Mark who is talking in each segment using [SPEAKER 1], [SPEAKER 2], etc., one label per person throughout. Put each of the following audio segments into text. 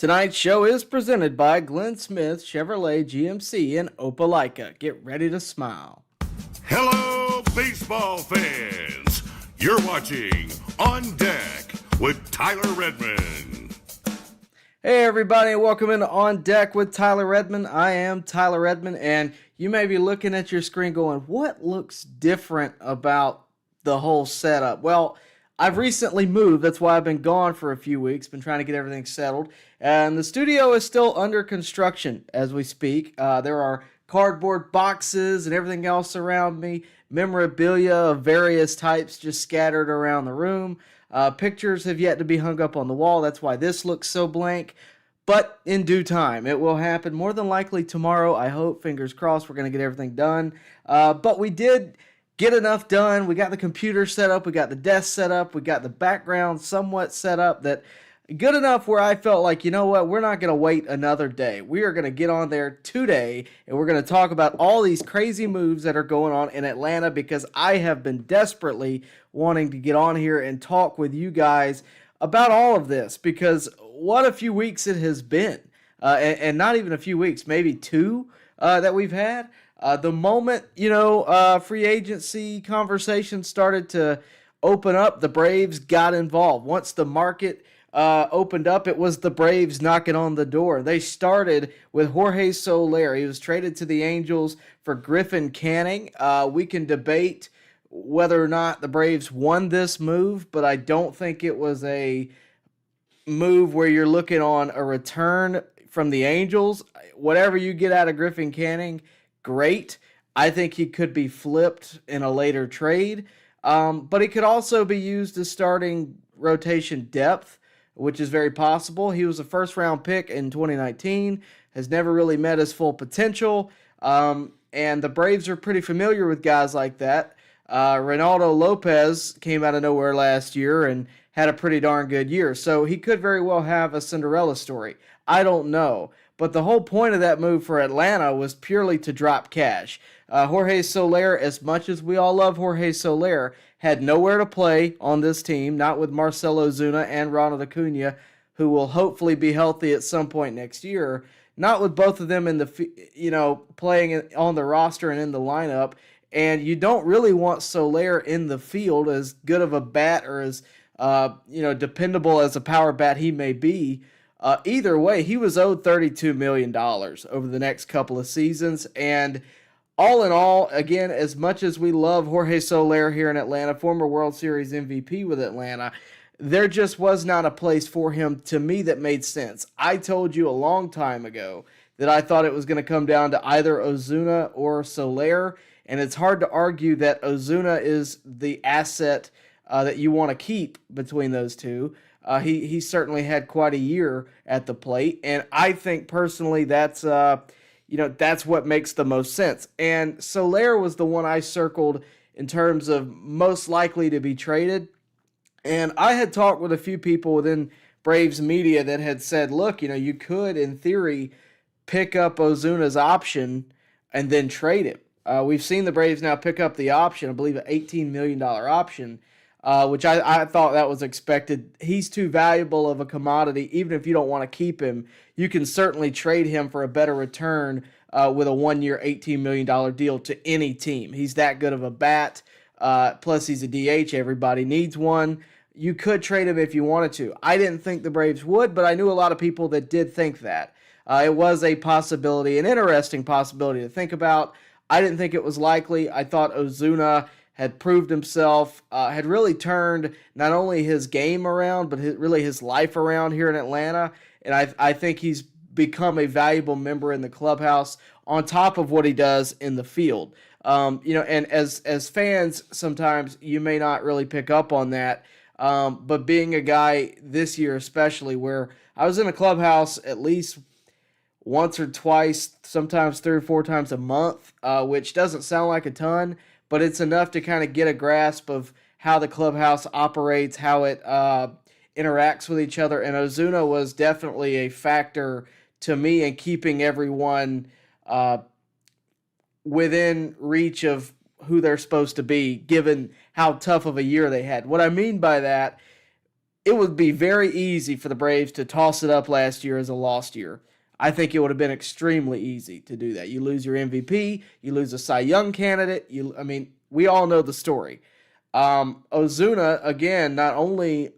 [SPEAKER 1] Tonight's show is presented by Glenn Smith Chevrolet GMC in Opelika. Get ready to smile.
[SPEAKER 2] Hello, baseball fans. You're watching On Deck with Tyler Redmond.
[SPEAKER 1] Hey everybody, welcome into On Deck with Tyler Redmond. I am Tyler Redmond, and you may be looking at your screen going, what looks different about the whole setup? Well, I've recently moved. That's why I've been gone for a few weeks, been trying to get everything settled. And the studio is still under construction as we speak. There are cardboard boxes and everything else around me, memorabilia of various types just scattered around the room. Pictures have yet to be hung up on the wall. That's why this looks so blank. But in due time, it will happen. More than likely tomorrow, I hope. Fingers crossed, we're going to get everything done. But we did get enough done. We got the computer set up. We got the desk set up. We got the background somewhat set up that good enough where I felt like, you know what, we're not going to wait another day. We are going to get on there today, and we're going to talk about all these crazy moves that are going on in Atlanta because I have been desperately wanting to get on here and talk with you guys about all of this because what a few weeks it has been. And not even a few weeks, maybe two that we've had. The moment, free agency conversation started to open up, the Braves got involved. Once the market opened up, it was the Braves knocking on the door. They started with Jorge Soler. He was traded to the Angels for Griffin Canning. We can debate whether or not the Braves won this move, but I don't think it was a move where you're looking on a return from the Angels. Whatever you get out of Griffin Canning, great. I think he could be flipped in a later trade, but he could also be used as starting rotation depth, which is very possible. He was a first-round pick in 2019, has never really met his full potential, and the Braves are pretty familiar with guys like that. Reynaldo Lopez came out of nowhere last year and had a pretty darn good year, so he could very well have a Cinderella story. I don't know. But the whole point of that move for Atlanta was purely to drop cash. Jorge Soler, as much as we all love Jorge Soler, had nowhere to play on this team, not with Marcell Ozuna and Ronald Acuna, who will hopefully be healthy at some point next year. Not with both of them in the, playing on the roster and in the lineup. And you don't really want Soler in the field, as good of a bat or as dependable as a power bat he may be. Either way, he was owed $32 million over the next couple of seasons. And all in all, again, as much as we love Jorge Soler here in Atlanta, former World Series MVP with Atlanta, there just was not a place for him to me that made sense. I told you a long time ago that I thought it was going to come down to either Ozuna or Soler. And it's hard to argue that Ozuna is the asset that you want to keep between those two. He certainly had quite a year at the plate, and I think personally that's what makes the most sense. And Soler was the one I circled in terms of most likely to be traded. And I had talked with a few people within Braves media that had said, look, you could in theory pick up Ozuna's option and then trade him. We've seen the Braves now pick up the option, I believe an $18 million option. Which I thought that was expected. He's too valuable of a commodity. Even if you don't want to keep him, you can certainly trade him for a better return with a 1-year, $18 million deal to any team. He's that good of a bat. Plus, he's a DH. Everybody needs one. You could trade him if you wanted to. I didn't think the Braves would, but I knew a lot of people that did think that. It was a possibility, an interesting possibility to think about. I didn't think it was likely. I thought Ozuna had proved himself, had really turned not only his game around, but really his life around here in Atlanta. And I think he's become a valuable member in the clubhouse on top of what he does in the field. And as fans, sometimes you may not really pick up on that. But being a guy this year especially, where I was in a clubhouse at least once or twice, sometimes 3 or 4 times a month, which doesn't sound like a ton, but it's enough to kind of get a grasp of how the clubhouse operates, how it interacts with each other. And Ozuna was definitely a factor to me in keeping everyone within reach of who they're supposed to be, given how tough of a year they had. What I mean by that, it would be very easy for the Braves to toss it up last year as a lost year. I think it would have been extremely easy to do that. You lose your MVP, you lose a Cy Young candidate. We all know the story. Ozuna, again, not only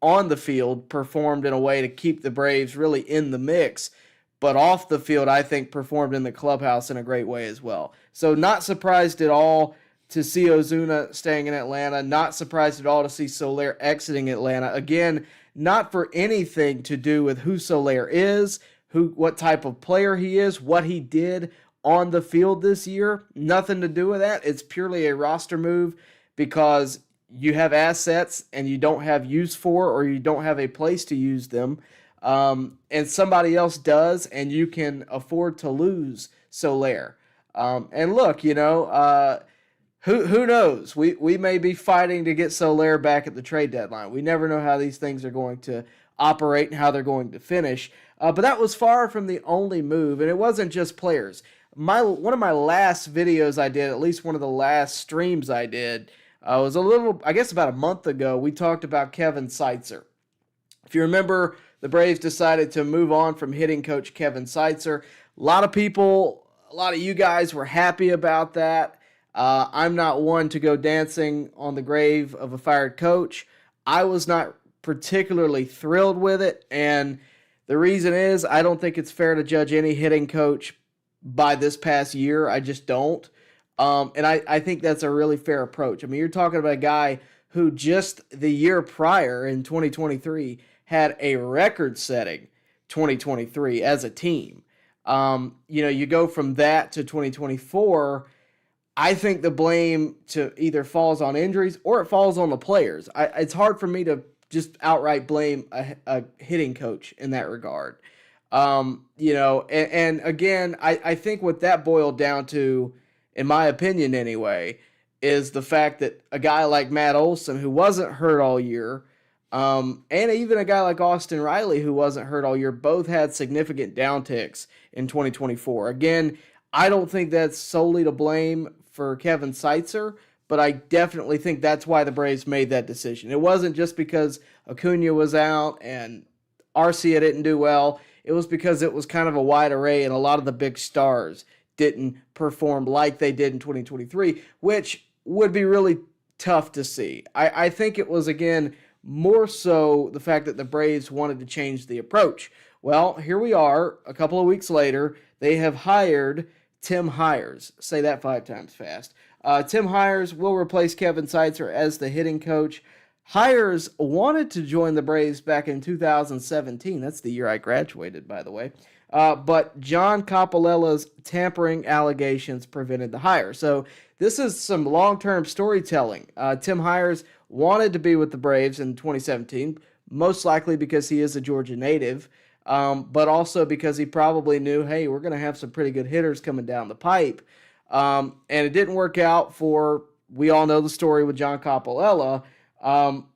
[SPEAKER 1] on the field performed in a way to keep the Braves really in the mix, but off the field, I think performed in the clubhouse in a great way as well. So not surprised at all to see Ozuna staying in Atlanta. Not surprised at all to see Soler exiting Atlanta. Again, not for anything to do with who Soler is, what type of player he is, what he did on the field this year. Nothing to do with that. It's purely a roster move because you have assets and you don't have use for, or you don't have a place to use them. And somebody else does, and you can afford to lose Soler. And look, who knows? We may be fighting to get Soler back at the trade deadline. We never know how these things are going to operate and how they're going to finish. But that was far from the only move, and it wasn't just players. One of my last videos I did, at least one of the last streams I did, was about a month ago. We talked about Kevin Seitzer. If you remember, the Braves decided to move on from hitting coach Kevin Seitzer. A lot of you guys were happy about that. I'm not one to go dancing on the grave of a fired coach. I was not particularly thrilled with it, and the reason is I don't think it's fair to judge any hitting coach by this past year. I just don't. And I think that's a really fair approach. I mean, you're talking about a guy who just the year prior in 2023 had a record-setting 2023 as a team. You go from that to 2024. I think the blame to either falls on injuries or it falls on the players. It's hard for me to just outright blame a hitting coach in that regard. And again, I think what that boiled down to, in my opinion anyway, is the fact that a guy like Matt Olson, who wasn't hurt all year, and even a guy like Austin Riley, who wasn't hurt all year, both had significant downticks in 2024. Again, I don't think that's solely to blame for Kevin Seitzer, but I definitely think that's why the Braves made that decision. It wasn't just because Acuna was out and Arcia didn't do well. It was because it was kind of a wide array and a lot of the big stars didn't perform like they did in 2023, which would be really tough to see. I think it was, again, more so the fact that the Braves wanted to change the approach. Well, here we are, a couple of weeks later. They have hired Tim Hires. Say that 5 times fast. Tim Hires will replace Kevin Seitzer as the hitting coach. Hires wanted to join the Braves back in 2017. That's the year I graduated, by the way. But John Coppola's tampering allegations prevented the hire. So this is some long-term storytelling. Tim Hires wanted to be with the Braves in 2017, most likely because he is a Georgia native, but also because he probably knew, hey, we're going to have some pretty good hitters coming down the pipe. And it didn't work out we all know the story with John Coppola.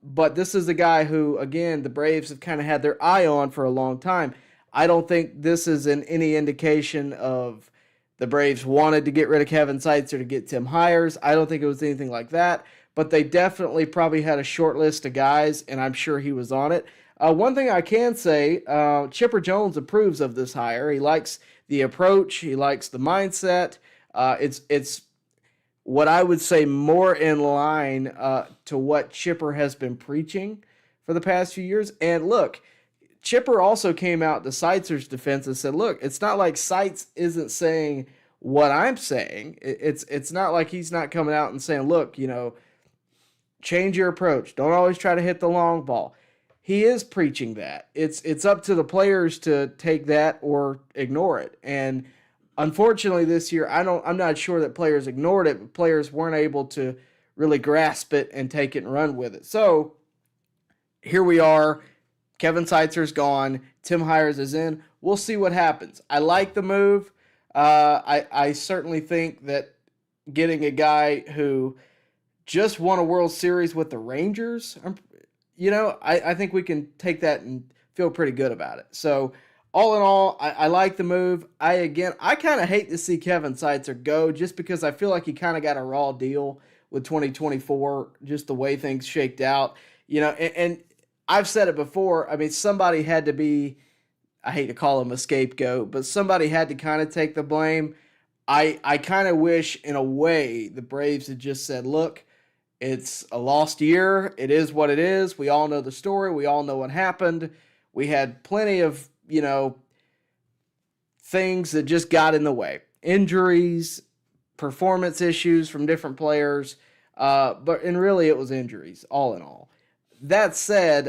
[SPEAKER 1] But this is a guy who, again, the Braves have kind of had their eye on for a long time. I don't think this is any indication of the Braves wanted to get rid of Kevin Seitzer to get Tim Hires. I don't think it was anything like that. But they definitely probably had a short list of guys, and I'm sure he was on it. One thing I can say, Chipper Jones approves of this hire. He likes the approach. He likes the mindset. It's what I would say more in line to what Chipper has been preaching for the past few years. And look, Chipper also came out to Seitzer's defense and said, look, it's not like Seitz isn't saying what I'm saying. It's not like he's not coming out and saying, look, change your approach. Don't always try to hit the long ball. He is preaching that. It's up to the players to take that or ignore it. And unfortunately this year, I'm not sure that players ignored it, but players weren't able to really grasp it and take it and run with it. So here we are. Kevin Seitzer's gone. Tim Hires is in. We'll see what happens. I like the move. I certainly think that getting a guy who just won a World Series with the Rangers, I think we can take that and feel pretty good about it. So all in all, I like the move. I kind of hate to see Kevin Seitzer go just because I feel like he kind of got a raw deal with 2024, just the way things shaked out. And I've said it before. I mean, somebody had to be, I hate to call him a scapegoat, but somebody had to kind of take the blame. I kind of wish, in a way, the Braves had just said, look, it's a lost year. It is what it is. We all know the story. We all know what happened. We had plenty of, things that just got in the way. Injuries, performance issues from different players. And really it was injuries, all in all. That said,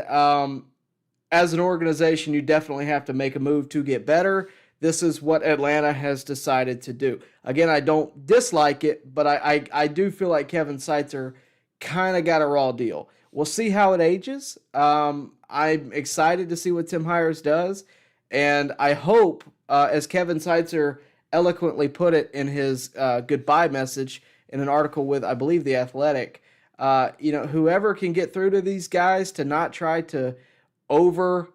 [SPEAKER 1] as an organization, you definitely have to make a move to get better. This is what Atlanta has decided to do. Again, I don't dislike it, but I do feel like Kevin Seitzer kind of got a raw deal. We'll see how it ages. I'm excited to see what Tim Hires does, and I hope, as Kevin Seitzer eloquently put it in his goodbye message in an article with, I believe, The Athletic, whoever can get through to these guys to not try to over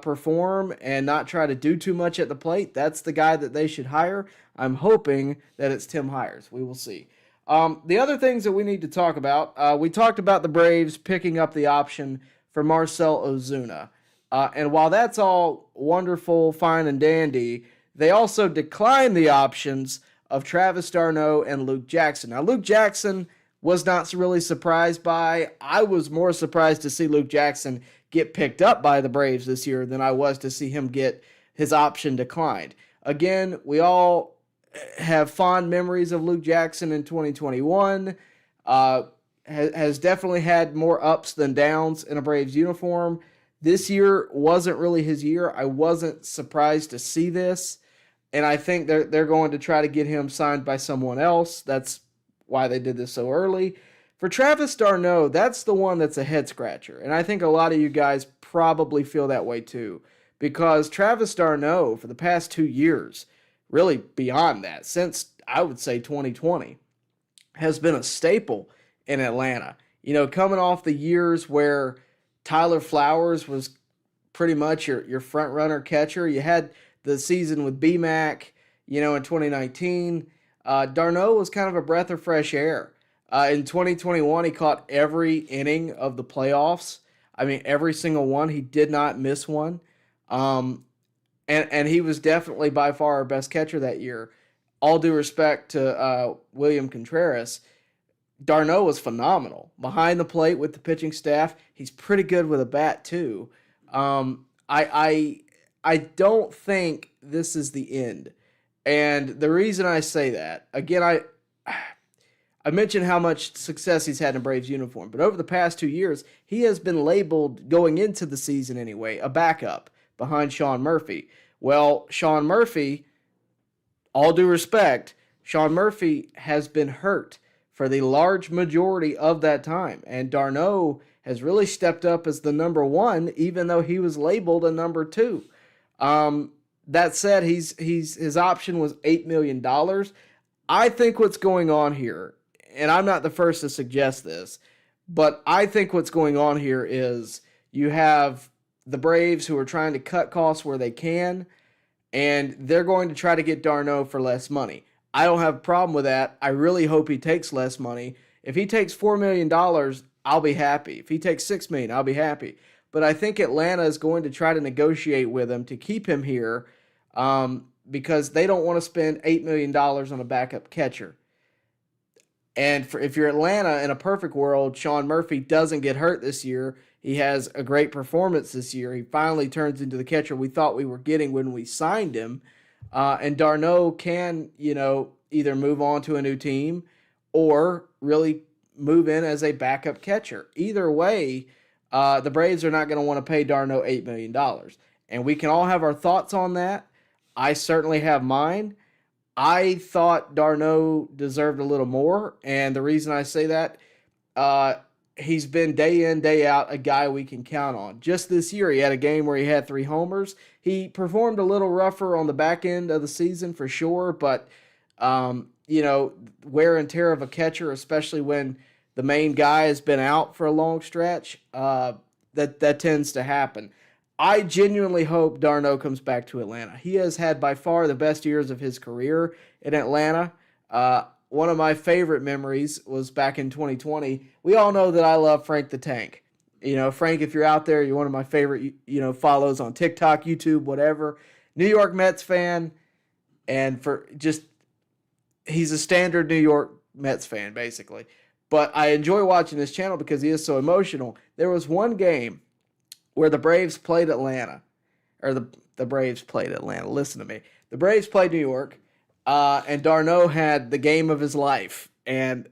[SPEAKER 1] perform and not try to do too much at the plate, that's the guy that they should hire. I'm hoping that it's Tim Hires. We will see. The other things that we need to talk about, we talked about the Braves picking up the option for Marcell Ozuna. And while that's all wonderful, fine, and dandy, they also declined the options of Travis d'Arnaud and Luke Jackson. Now, Luke Jackson was not really surprised by. I was more surprised to see Luke Jackson get picked up by the Braves this year than I was to see him get his option declined. Again, we all have fond memories of Luke Jackson in 2021. Has definitely had more ups than downs in a Braves uniform. This year wasn't really his year. I wasn't surprised to see this, and I think they're going to try to get him signed by someone else. That's why they did this so early. For Travis d'Arnaud, that's the one that's a head scratcher, and I think a lot of you guys probably feel that way too, because Travis d'Arnaud, for the past 2 years, really beyond that, since I would say 2020, has been a staple in Atlanta. Coming off the years where Tyler Flowers was pretty much your front runner catcher. You had the season with B-Mac, in 2019. d'Arnaud was kind of a breath of fresh air. In 2021, he caught every inning of the playoffs. I mean, every single one. He did not miss one. And he was definitely by far our best catcher that year. All due respect to William Contreras, d'Arnaud was phenomenal. Behind the plate with the pitching staff, he's pretty good with a bat too. I don't think this is the end. And the reason I say that, again, I mentioned how much success he's had in a Braves uniform, but over the past 2 years, he has been labeled, going into the season anyway, a backup behind Sean Murphy. Well, Sean Murphy, all due respect, Sean Murphy has been hurt for the large majority of that time, and d'Arnaud has really stepped up as the number one, even though he was labeled a number two. That said, his option was $8 million. I think what's going on here, and I'm not the first to suggest this, but I think what's going on here is you have the Braves who are trying to cut costs where they can, and they're going to try to get d'Arnaud for less money. I don't have a problem with that. I really hope he takes less money. If he takes $4 million, I'll be happy. If he takes $6 million, I'll be happy. But I think Atlanta is going to try to negotiate with him to keep him here because they don't want to spend $8 million on a backup catcher. And if you're Atlanta, in a perfect world, Sean Murphy doesn't get hurt this year. He has a great performance this year. He finally turns into the catcher we thought we were getting when we signed him. And d'Arnaud can, either move on to a new team or really move in as a backup catcher. Either way, the Braves are not going to want to pay d'Arnaud $8 million. And we can all have our thoughts on that. I certainly have mine. I thought d'Arnaud deserved a little more, and the reason I say that, he's been day in, day out a guy we can count on. Just this year, he had a game where he had 3 homers. He performed a little rougher on the back end of the season for sure, but, wear and tear of a catcher, especially when the main guy has been out for a long stretch, that tends to happen. I genuinely hope d'Arnaud comes back to Atlanta. He has had by far the best years of his career in Atlanta. One of my favorite memories was back in 2020. We all know that I love Frank the Tank. Frank, if you're out there, you're one of my favorite, follows on TikTok, YouTube, whatever. New York Mets fan, and he's a standard New York Mets fan, basically. But I enjoy watching this channel because he is so emotional. There was one game where the Braves played Atlanta, or the Braves played Atlanta. Listen to me. The Braves played New York, and d'Arnaud had the game of his life. And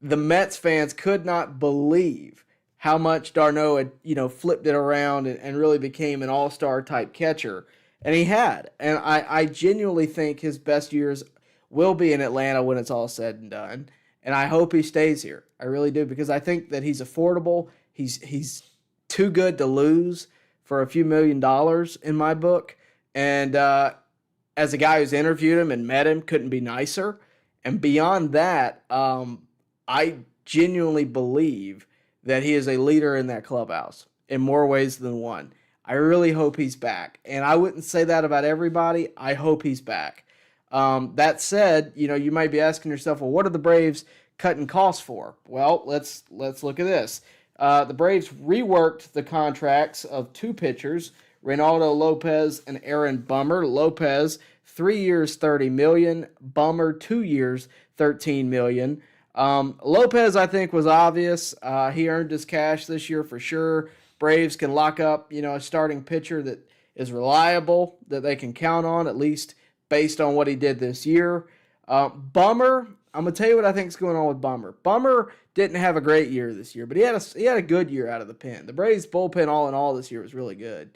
[SPEAKER 1] the Mets fans could not believe how much d'Arnaud had, flipped it around and really became an all-star type catcher. And he had. And I genuinely think his best years will be in Atlanta when it's all said and done. And I hope he stays here. I really do, because I think that he's affordable. He's too good to lose for a few $1,000,000 in my book. And as a guy who's interviewed him and met him, couldn't be nicer. And beyond that, I genuinely believe that he is a leader in that clubhouse in more ways than one. I really hope he's back. And I wouldn't say that about everybody. I hope he's back. That said, you might be asking yourself, well, what are the Braves cutting costs for? Well, let's look at this. The Braves reworked the contracts of two pitchers, Reynaldo Lopez and Aaron Bummer. Lopez, 3 years, $30 million. Bummer, 2 years, $13 million. Lopez, I think, was obvious. He earned his cash this year for sure. Braves can lock up, a starting pitcher that is reliable, that they can count on, at least based on what he did this year. Bummer, I'm going to tell you what I think is going on with Bummer. Bummer didn't have a great year this year, but he had a good year out of the pen. The Braves bullpen all in all this year was really good.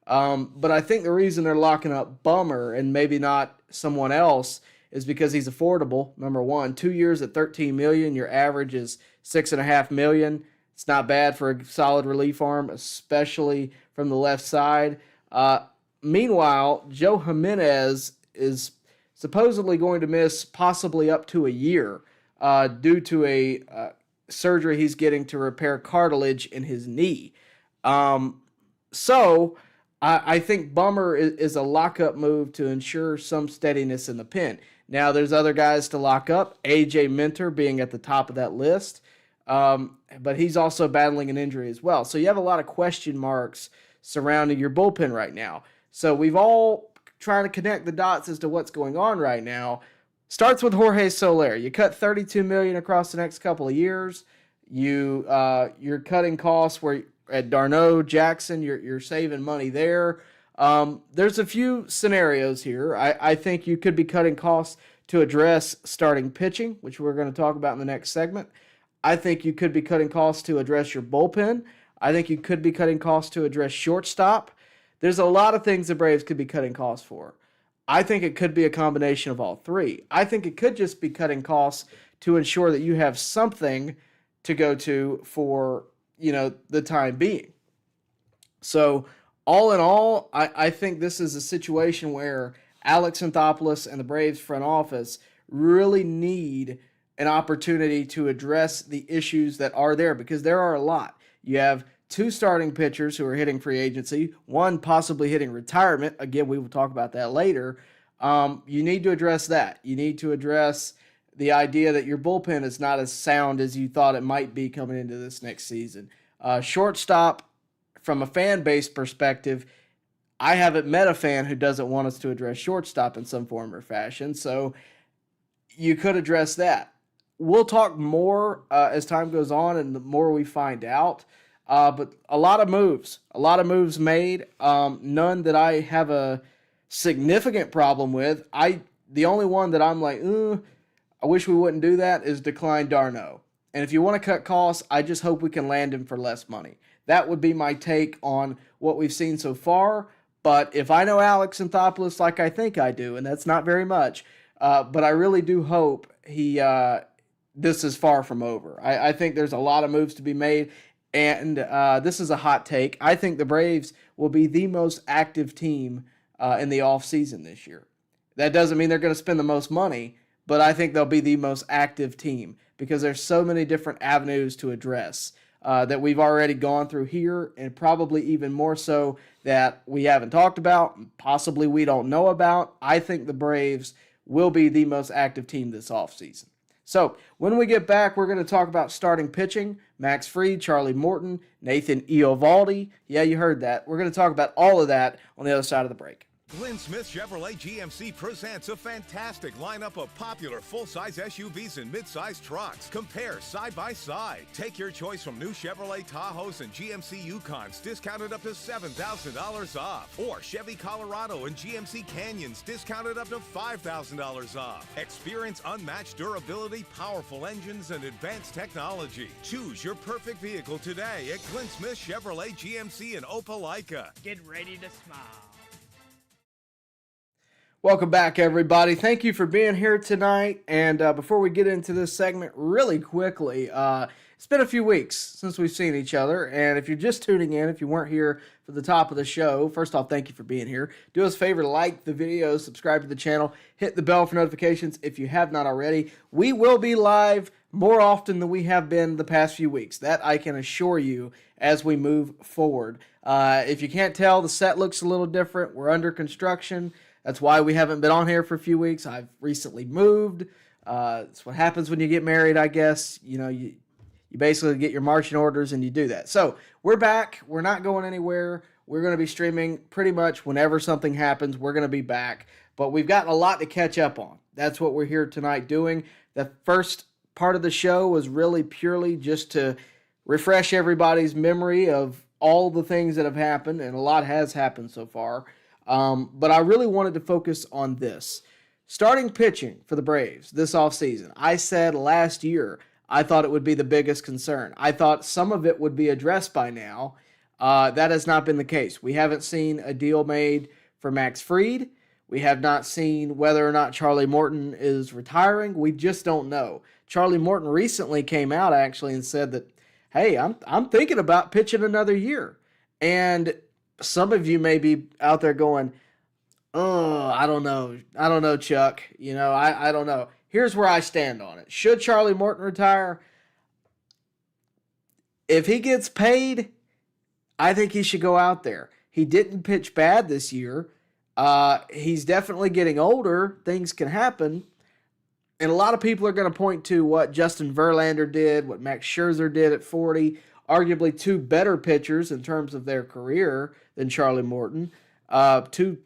[SPEAKER 1] But I think the reason they're locking up Bummer and maybe not someone else is because he's affordable, number one. 2 years at $13 million, your average is $6.5 million. It's not bad for a solid relief arm, especially from the left side. Meanwhile, Joe Jimenez is supposedly going to miss possibly up to a year due to a surgery he's getting to repair cartilage in his knee. So I think Bummer is a lockup move to ensure some steadiness in the pen. Now, there's other guys to lock up, A.J. Minter being at the top of that list, but he's also battling an injury as well. So you have a lot of question marks surrounding your bullpen right now. So we've all trying to connect the dots as to what's going on right now. Starts with Jorge Soler. You cut $32 million across the next couple of years. You're cutting costs where at d'Arnaud, Jackson, you're saving money there. There's a few scenarios here. I think you could be cutting costs to address starting pitching, which we're going to talk about in the next segment. I think you could be cutting costs to address your bullpen. I think you could be cutting costs to address shortstop. There's a lot of things the Braves could be cutting costs for. I think it could be a combination of all three. I think it could just be cutting costs to ensure that you have something to go to for, the time being. So all in all, I think this is a situation where Alex Anthopoulos and the Braves front office really need an opportunity to address the issues that are there, because there are a lot. You have two starting pitchers who are hitting free agency, one possibly hitting retirement. Again, we will talk about that later. You need to address that. You need to address the idea that your bullpen is not as sound as you thought it might be coming into this next season. Shortstop, from a fan base perspective, I haven't met a fan who doesn't want us to address shortstop in some form or fashion, so you could address that. We'll talk more as time goes on and the more we find out. But a lot of moves made. None that I have a significant problem with. The only one that I'm like, I wish we wouldn't do that is decline d'Arnaud. And if you want to cut costs, I just hope we can land him for less money. That would be my take on what we've seen so far. But if I know Alex Anthopoulos like I think I do, and that's not very much, but I really do hope this is far from over. I think there's a lot of moves to be made. And this is a hot take. I think the Braves will be the most active team in the offseason this year. That doesn't mean they're going to spend the most money, but I think they'll be the most active team because there's so many different avenues to address that we've already gone through here, and probably even more so that we haven't talked about, possibly we don't know about. I think the Braves will be the most active team this offseason. So when we get back, we're going to talk about starting pitching, Max Fried, Charlie Morton, Nathan Eovaldi. Yeah, you heard that. We're going to talk about all of that on the other side of the break.
[SPEAKER 3] Glynn Smith Chevrolet GMC presents a fantastic lineup of popular full-size SUVs and mid-size trucks. Compare side by side. Take your choice from new Chevrolet Tahoes and GMC Yukons, discounted up to $7,000 off. Or Chevy Colorado and GMC Canyons, discounted up to $5,000 off. Experience unmatched durability, powerful engines, and advanced technology. Choose your perfect vehicle today at Glynn Smith Chevrolet GMC in Opelika.
[SPEAKER 4] Get ready to smile.
[SPEAKER 1] Welcome back, everybody. Thank you for being here tonight. And before we get into this segment really quickly, it's been a few weeks since we've seen each other. And if you're just tuning in, if you weren't here for the top of the show, first off, thank you for being here. Do us a favor, like the video, subscribe to the channel, hit the bell for notifications if you have not already. We will be live more often than we have been the past few weeks. That I can assure you as we move forward. If you can't tell, the set looks a little different. We're under construction. That's why we haven't been on here for a few weeks. I've recently moved. It's what happens when you get married, I guess. You know, you basically get your marching orders and you do that. So we're back. We're not going anywhere. We're going to be streaming pretty much whenever something happens. We're going to be back. But we've got a lot to catch up on. That's what we're here tonight doing. The first part of the show was really purely just to refresh everybody's memory of all the things that have happened, and a lot has happened so far. But I really wanted to focus on this. Starting pitching for the Braves this offseason. I said last year I thought it would be the biggest concern. I thought some of it would be addressed by now. That has not been the case. We haven't seen a deal made for Max Fried. We have not seen whether or not Charlie Morton is retiring. We just don't know. Charlie Morton recently came out actually and said that, hey, I'm thinking about pitching another year. And some of you may be out there going, oh, I don't know, Chuck. You know, I don't know. Here's where I stand on it. Should Charlie Morton retire? If he gets paid, I think he should go out there. He didn't pitch bad this year. He's definitely getting older. Things can happen. And a lot of people are going to point to what Justin Verlander did, what Max Scherzer did at 40. Arguably two better pitchers in terms of their career than Charlie Morton. Two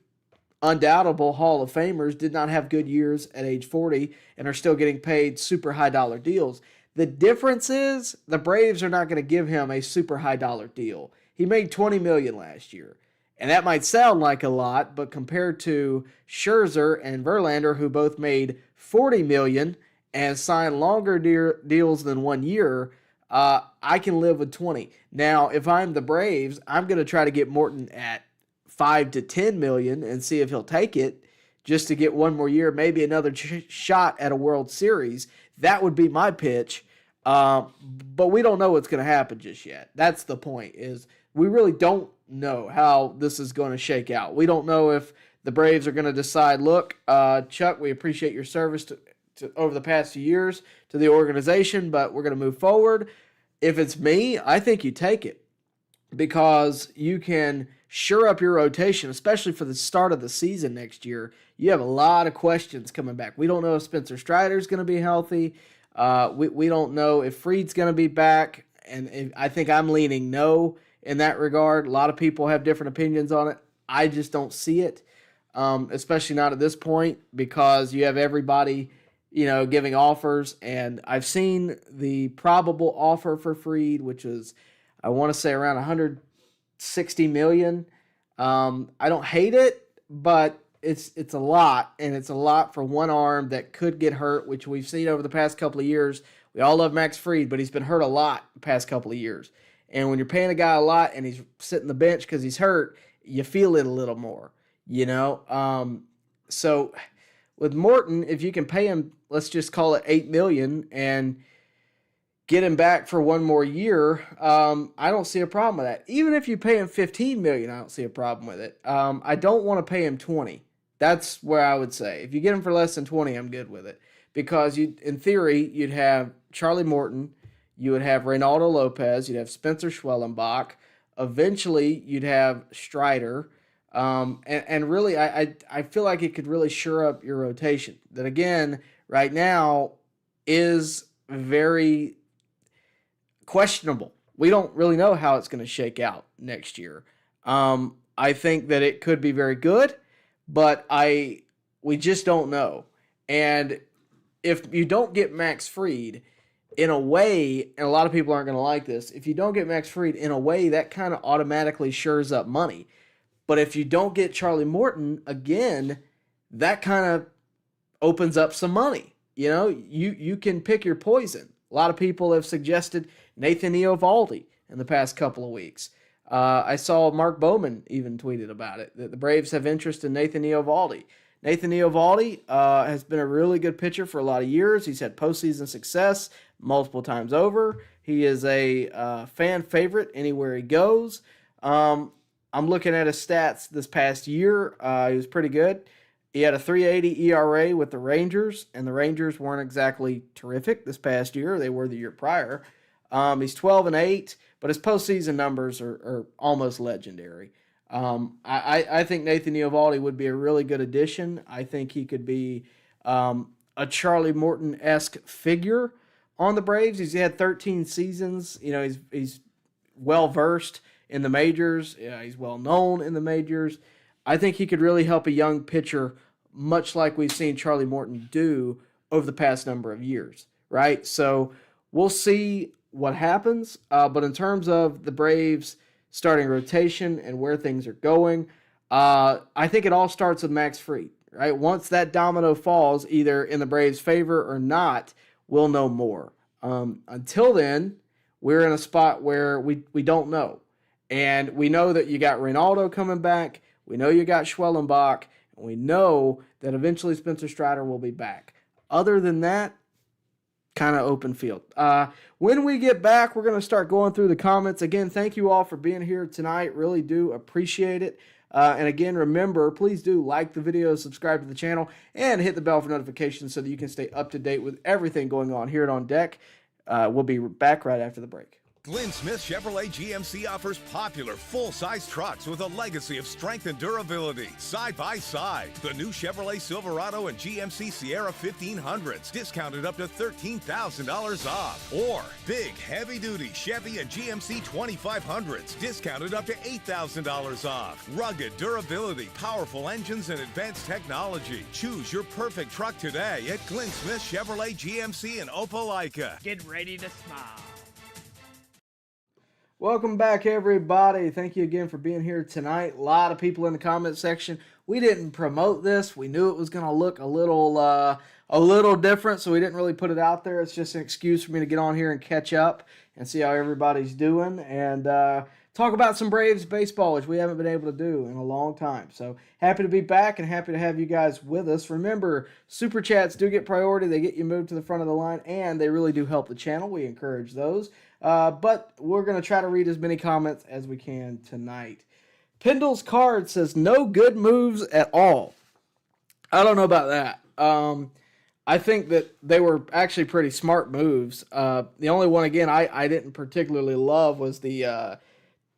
[SPEAKER 1] undoubtable Hall of Famers did not have good years at age 40 and are still getting paid super high dollar deals. The difference is the Braves are not going to give him a super high dollar deal. He made $20 million last year. And that might sound like a lot, but compared to Scherzer and Verlander, who both made $40 million and signed longer deals than 1 year, I can live with 20. Now, if I'm the Braves, I'm going to try to get Morton at 5 to 10 million and see if he'll take it just to get one more year, maybe another shot at a World Series. That would be my pitch. But we don't know what's going to happen just yet. That's the point, is we really don't know how this is going to shake out. We don't know if the Braves are going to decide, look, Chuck, we appreciate your service to over the past few years to the organization, but we're going to move forward. If it's me, I think you take it because you can shore up your rotation, especially for the start of the season next year. You have a lot of questions coming back. We don't know if Spencer Strider's going to be healthy. We don't know if Fried's going to be back, and I think I'm leaning no in that regard. A lot of people have different opinions on it. I just don't see it, especially not at this point because you have everybody giving offers, and I've seen the probable offer for Fried, which is, I want to say around $160 million. I don't hate it, but it's a lot, and it's a lot for one arm that could get hurt, which we've seen over the past couple of years. We all love Max Fried, but he's been hurt a lot the past couple of years. And when you're paying a guy a lot and he's sitting the bench because he's hurt, you feel it a little more, So with Morton, if you can pay him, let's just call it $8 million and get him back for one more year, I don't see a problem with that. Even if you pay him $15 million, I don't see a problem with it. I don't want to pay him $20. That's where I would say. If you get him for less than $20, I'm good with it. Because in theory, you'd have Charlie Morton, you would have Reynaldo Lopez, you'd have Spencer Schwellenbach. Eventually, you'd have Strider. And really, I feel like it could really shore up your rotation. That again, right now, is very questionable. We don't really know how it's going to shake out next year. I think that it could be very good, but we just don't know. And if you don't get Max Fried, in a way, and a lot of people aren't going to like this, if you don't get Max Fried, in a way, that kind of automatically shores up money. But if you don't get Charlie Morton, again, that kind of opens up some money. You can pick your poison. A lot of people have suggested Nathan Eovaldi in the past couple of weeks. I saw Mark Bowman even tweeted about it, that the Braves have interest in Nathan Eovaldi. Nathan Eovaldi has been a really good pitcher for a lot of years. He's had postseason success multiple times over. He is a fan favorite anywhere he goes. I'm looking at his stats this past year. He was pretty good. He had a 3.80 ERA with the Rangers, and the Rangers weren't exactly terrific this past year. They were the year prior. He's 12-8, but his postseason numbers are almost legendary. I think Nathan Eovaldi would be a really good addition. I think he could be a Charlie Morton-esque figure on the Braves. He's had 13 seasons. He's well-versed in the majors. He's well-known in the majors. I think he could really help a young pitcher, much like we've seen Charlie Morton do over the past number of years, right? So we'll see what happens. But in terms of the Braves starting rotation and where things are going, I think it all starts with Max Fried, right? Once that domino falls, either in the Braves' favor or not, we'll know more. Until then, we're in a spot where we don't know. And we know that you got Reynaldo coming back. We know you got Schwellenbach. And we know that eventually Spencer Strider will be back. Other than that, kind of open field. When we get back, we're going to start going through the comments. Again, thank you all for being here tonight. Really do appreciate it. And again, remember, please do like the video, subscribe to the channel, and hit the bell for notifications so that you can stay up to date with everything going on here at On Deck. We'll be back right after the break.
[SPEAKER 3] Glynn Smith Chevrolet GMC offers popular full-size trucks with a legacy of strength and durability. Side by side, the new Chevrolet Silverado and GMC Sierra 1500s, discounted up to $13,000 off. Or big, heavy-duty Chevy and GMC 2500s, discounted up to $8,000 off. Rugged durability, powerful engines, and advanced technology. Choose your perfect truck today at Glynn Smith Chevrolet GMC in Opelika.
[SPEAKER 4] Get ready to smile.
[SPEAKER 1] Welcome back, everybody. Thank you again for being here tonight. A lot of people in the comment section. We didn't promote this. We knew it was going to look a little different, so we didn't really put it out there. It's just an excuse for me to get on here and catch up and see how everybody's doing and talk about some Braves baseball, which we haven't been able to do in a long time. So happy to be back and happy to have you guys with us. Remember, Super Chats do get priority. They get you moved to the front of the line, and they really do help the channel. We encourage those. But we're going to try to read as many comments as we can tonight. Pendle's card says, no good moves at all. I don't know about that. I think that they were actually pretty smart moves. The only one, again, I didn't particularly love was the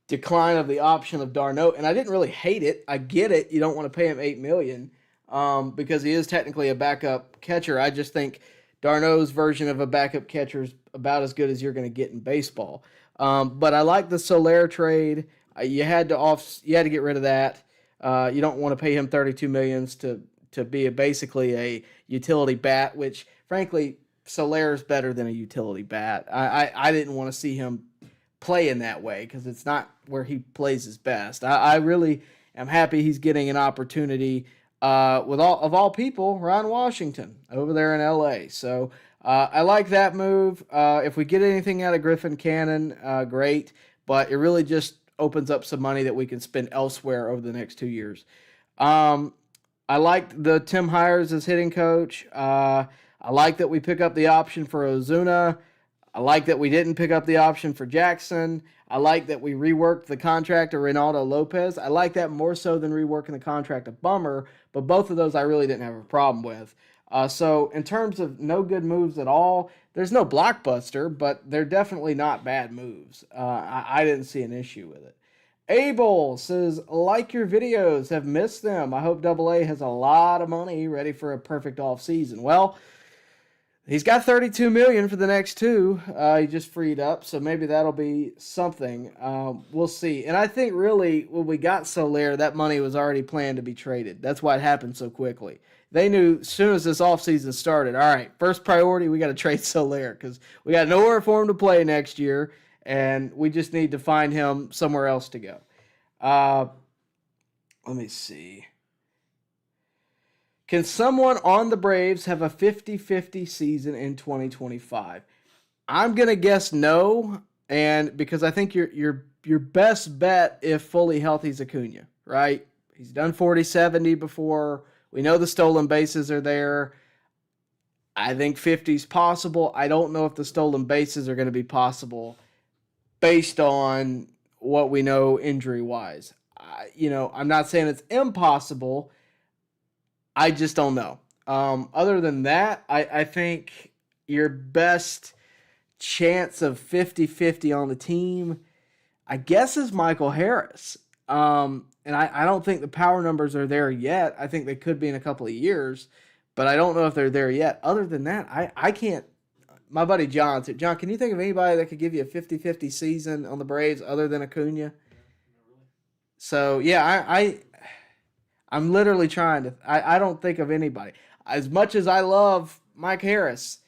[SPEAKER 1] decline of the option of d'Arnaud, and I didn't really hate it. I get it. You don't want to pay him $8 million because he is technically a backup catcher. I just think d'Arnaud's version of a backup catcher is about as good as you're going to get in baseball. But I like the Soler trade. You had to get rid of that. You don't want to pay him $32 million to be basically a utility bat, which frankly Soler is better than a utility bat. I didn't want to see him play in that way because it's not where he plays his best. I really am happy he's getting an opportunity with all people, Ron Washington over there in LA. So I like that move. If we get anything out of Griffin Cannon, great. But it really just opens up some money that we can spend elsewhere over the next 2 years. I liked the Tim Hires as hitting coach. I like that we pick up the option for Ozuna. I like that we didn't pick up the option for Jackson. I like that we reworked the contract of Reynaldo Lopez. I like that more so than reworking the contract of Bummer, but both of those I really didn't have a problem with. So in terms of no good moves at all, there's no blockbuster, but they're definitely not bad moves. I didn't see an issue with it. Abel says, like your videos, have missed them. I hope AA has a lot of money ready for a perfect off season. Well, He's got $32 million for the next two. He just freed up, so maybe that'll be something. We'll see. And I think really when we got Soler, that money was already planned to be traded. That's why it happened so quickly. They knew as soon as this offseason started, all right, first priority, we got to trade Soler because we got nowhere for him to play next year, and we just need to find him somewhere else to go. Let me see. Can someone on the Braves have a 50-50 season in 2025? I'm going to guess no, and because I think your best bet if fully healthy is Acuna, right? He's done 40-70 before. We know the stolen bases are there. I think 50 is possible. I don't know if the stolen bases are going to be possible based on what we know injury-wise. I'm not saying it's impossible. I just don't know. Other than that, I think your best chance of 50-50 on the team, I guess, is Michael Harris. And I don't think the power numbers are there yet. I think they could be in a couple of years, but I don't know if they're there yet. Other than that, I can't. My buddy John said, John, can you think of anybody that could give you a 50-50 season on the Braves other than Acuna? So, yeah, I'm literally trying to. I don't think of anybody. As much as I love Mike Harris,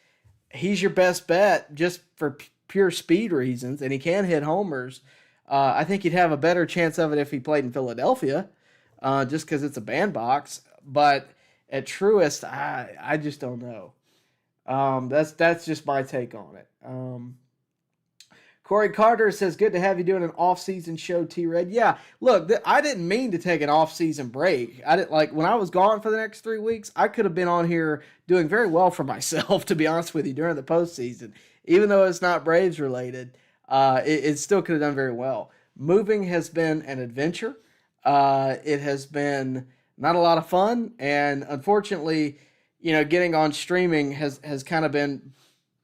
[SPEAKER 1] he's your best bet just for pure speed reasons, and he can hit homers. I think he'd have a better chance of it if he played in Philadelphia, just because it's a bandbox. But at Truist, I just don't know. That's just my take on it. Corey Carter says, good to have you doing an off-season show, T-Red. Yeah, look, I didn't mean to take an off-season break. I didn't when I was gone for the next 3 weeks, I could have been on here doing very well for myself, to be honest with you, during the postseason. Even though it's not Braves related, it still could have done very well. Moving has been an adventure. It has been not a lot of fun, and unfortunately, getting on streaming has kind of been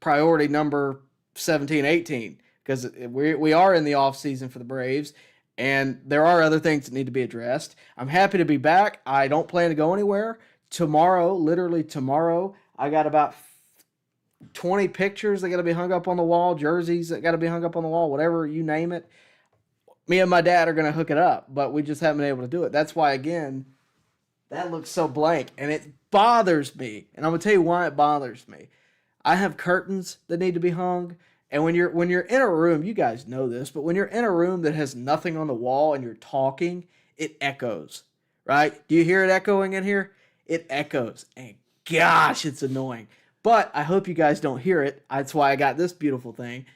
[SPEAKER 1] priority number 17, 18. Because we are in the off season for the Braves, and there are other things that need to be addressed. I'm happy to be back. I don't plan to go anywhere. Tomorrow, literally tomorrow, I got about 20 pictures that got to be hung up on the wall, jerseys that got to be hung up on the wall, whatever, you name it. Me and my dad are going to hook it up, but we just haven't been able to do it. That's why, again, that looks so blank, and it bothers me. And I'm going to tell you why it bothers me. I have curtains that need to be hung. And when you're in a room, you guys know this, but when you're in a room that has nothing on the wall and you're talking, it echoes, right? Do you hear it echoing in here? It echoes, and gosh, it's annoying. But I hope you guys don't hear it. That's why I got this beautiful thing.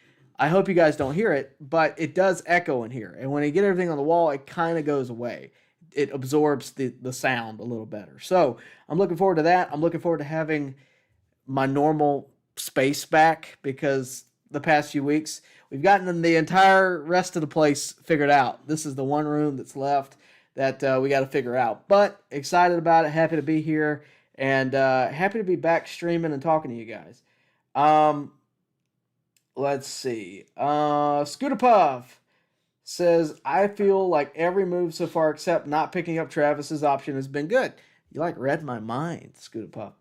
[SPEAKER 1] I hope you guys don't hear it, but it does echo in here. And when you get everything on the wall, it kind of goes away. It absorbs the sound a little better. So I'm looking forward to that. I'm looking forward to having my normal space back because the past few weeks we've gotten the entire rest of the place figured out. This is the one room that's left that we got to figure out, but excited about it, happy to be here, and happy to be back streaming and talking to you guys. Let's see. Scooter Puff says, I feel like every move so far except not picking up Travis's option has been good. You read my mind, Scooter Puff.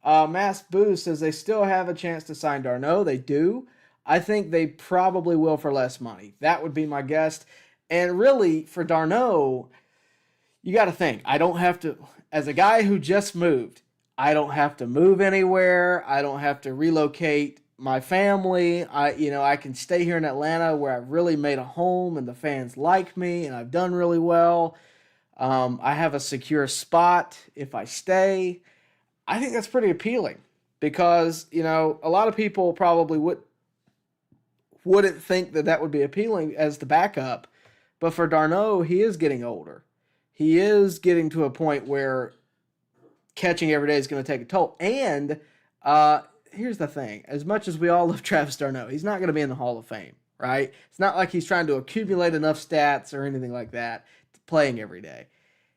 [SPEAKER 1] Mass Boo says they still have a chance to sign d'Arnaud. They do. I think they probably will for less money. That would be my guess. And really, for d'Arnaud, you got to think. I don't have to, as a guy who just moved, I don't have to move anywhere. I don't have to relocate my family. I can stay here in Atlanta where I've really made a home and the fans like me and I've done really well. I have a secure spot if I stay. I think that's pretty appealing because, a lot of people probably wouldn't think that would be appealing as the backup. But for d'Arnaud, he is getting older. He is getting to a point where catching every day is going to take a toll. And here's the thing. As much as we all love Travis d'Arnaud, he's not going to be in the Hall of Fame, right? It's not like he's trying to accumulate enough stats or anything like that playing every day.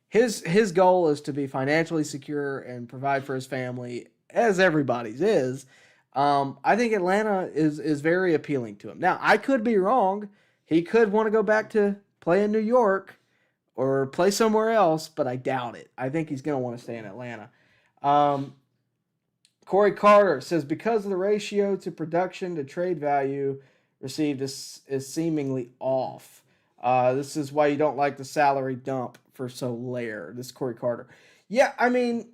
[SPEAKER 1] His goal is to be financially secure and provide for his family, as everybody's is. I think Atlanta is very appealing to him. Now, I could be wrong. He could want to go back to play in New York or play somewhere else, but I doubt it. I think he's going to want to stay in Atlanta. Corey Carter says, because of the ratio to production to trade value received is seemingly off. This is why you don't like the salary dump for Soler. This is Corey Carter. Yeah, I mean,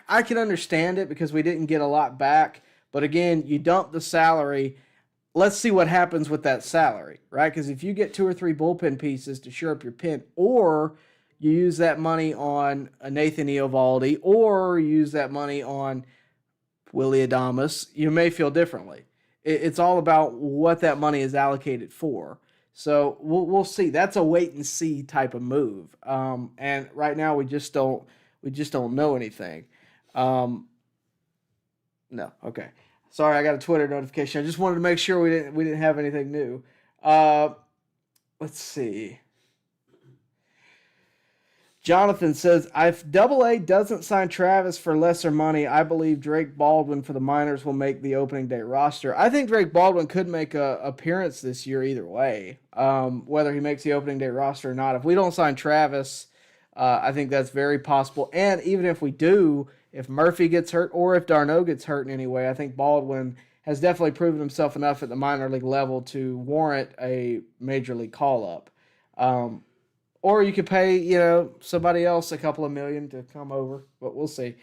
[SPEAKER 1] I can understand it because we didn't get a lot back. But again, you dump the salary. Let's see what happens with that salary, right? Because if you get 2 or 3 bullpen pieces to shore up your pen, or you use that money on a Nathan Eovaldi, or you use that money on Willy Adames, you may feel differently. It's all about what that money is allocated for. So we'll see. That's a wait and see type of move. And right now we just don't know anything. No, okay. Sorry, I got a Twitter notification. I just wanted to make sure we didn't have anything new. Let's see. Jonathan says, if Double-A doesn't sign Travis for lesser money, I believe Drake Baldwin for the minors will make the opening day roster. I think Drake Baldwin could make an appearance this year either way, whether he makes the opening day roster or not. If we don't sign Travis, I think that's very possible. And even if we do, if Murphy gets hurt or if d'Arnaud gets hurt in any way, I think Baldwin has definitely proven himself enough at the minor league level to warrant a major league call-up. Or you could pay, somebody else a couple of million to come over, but we'll see.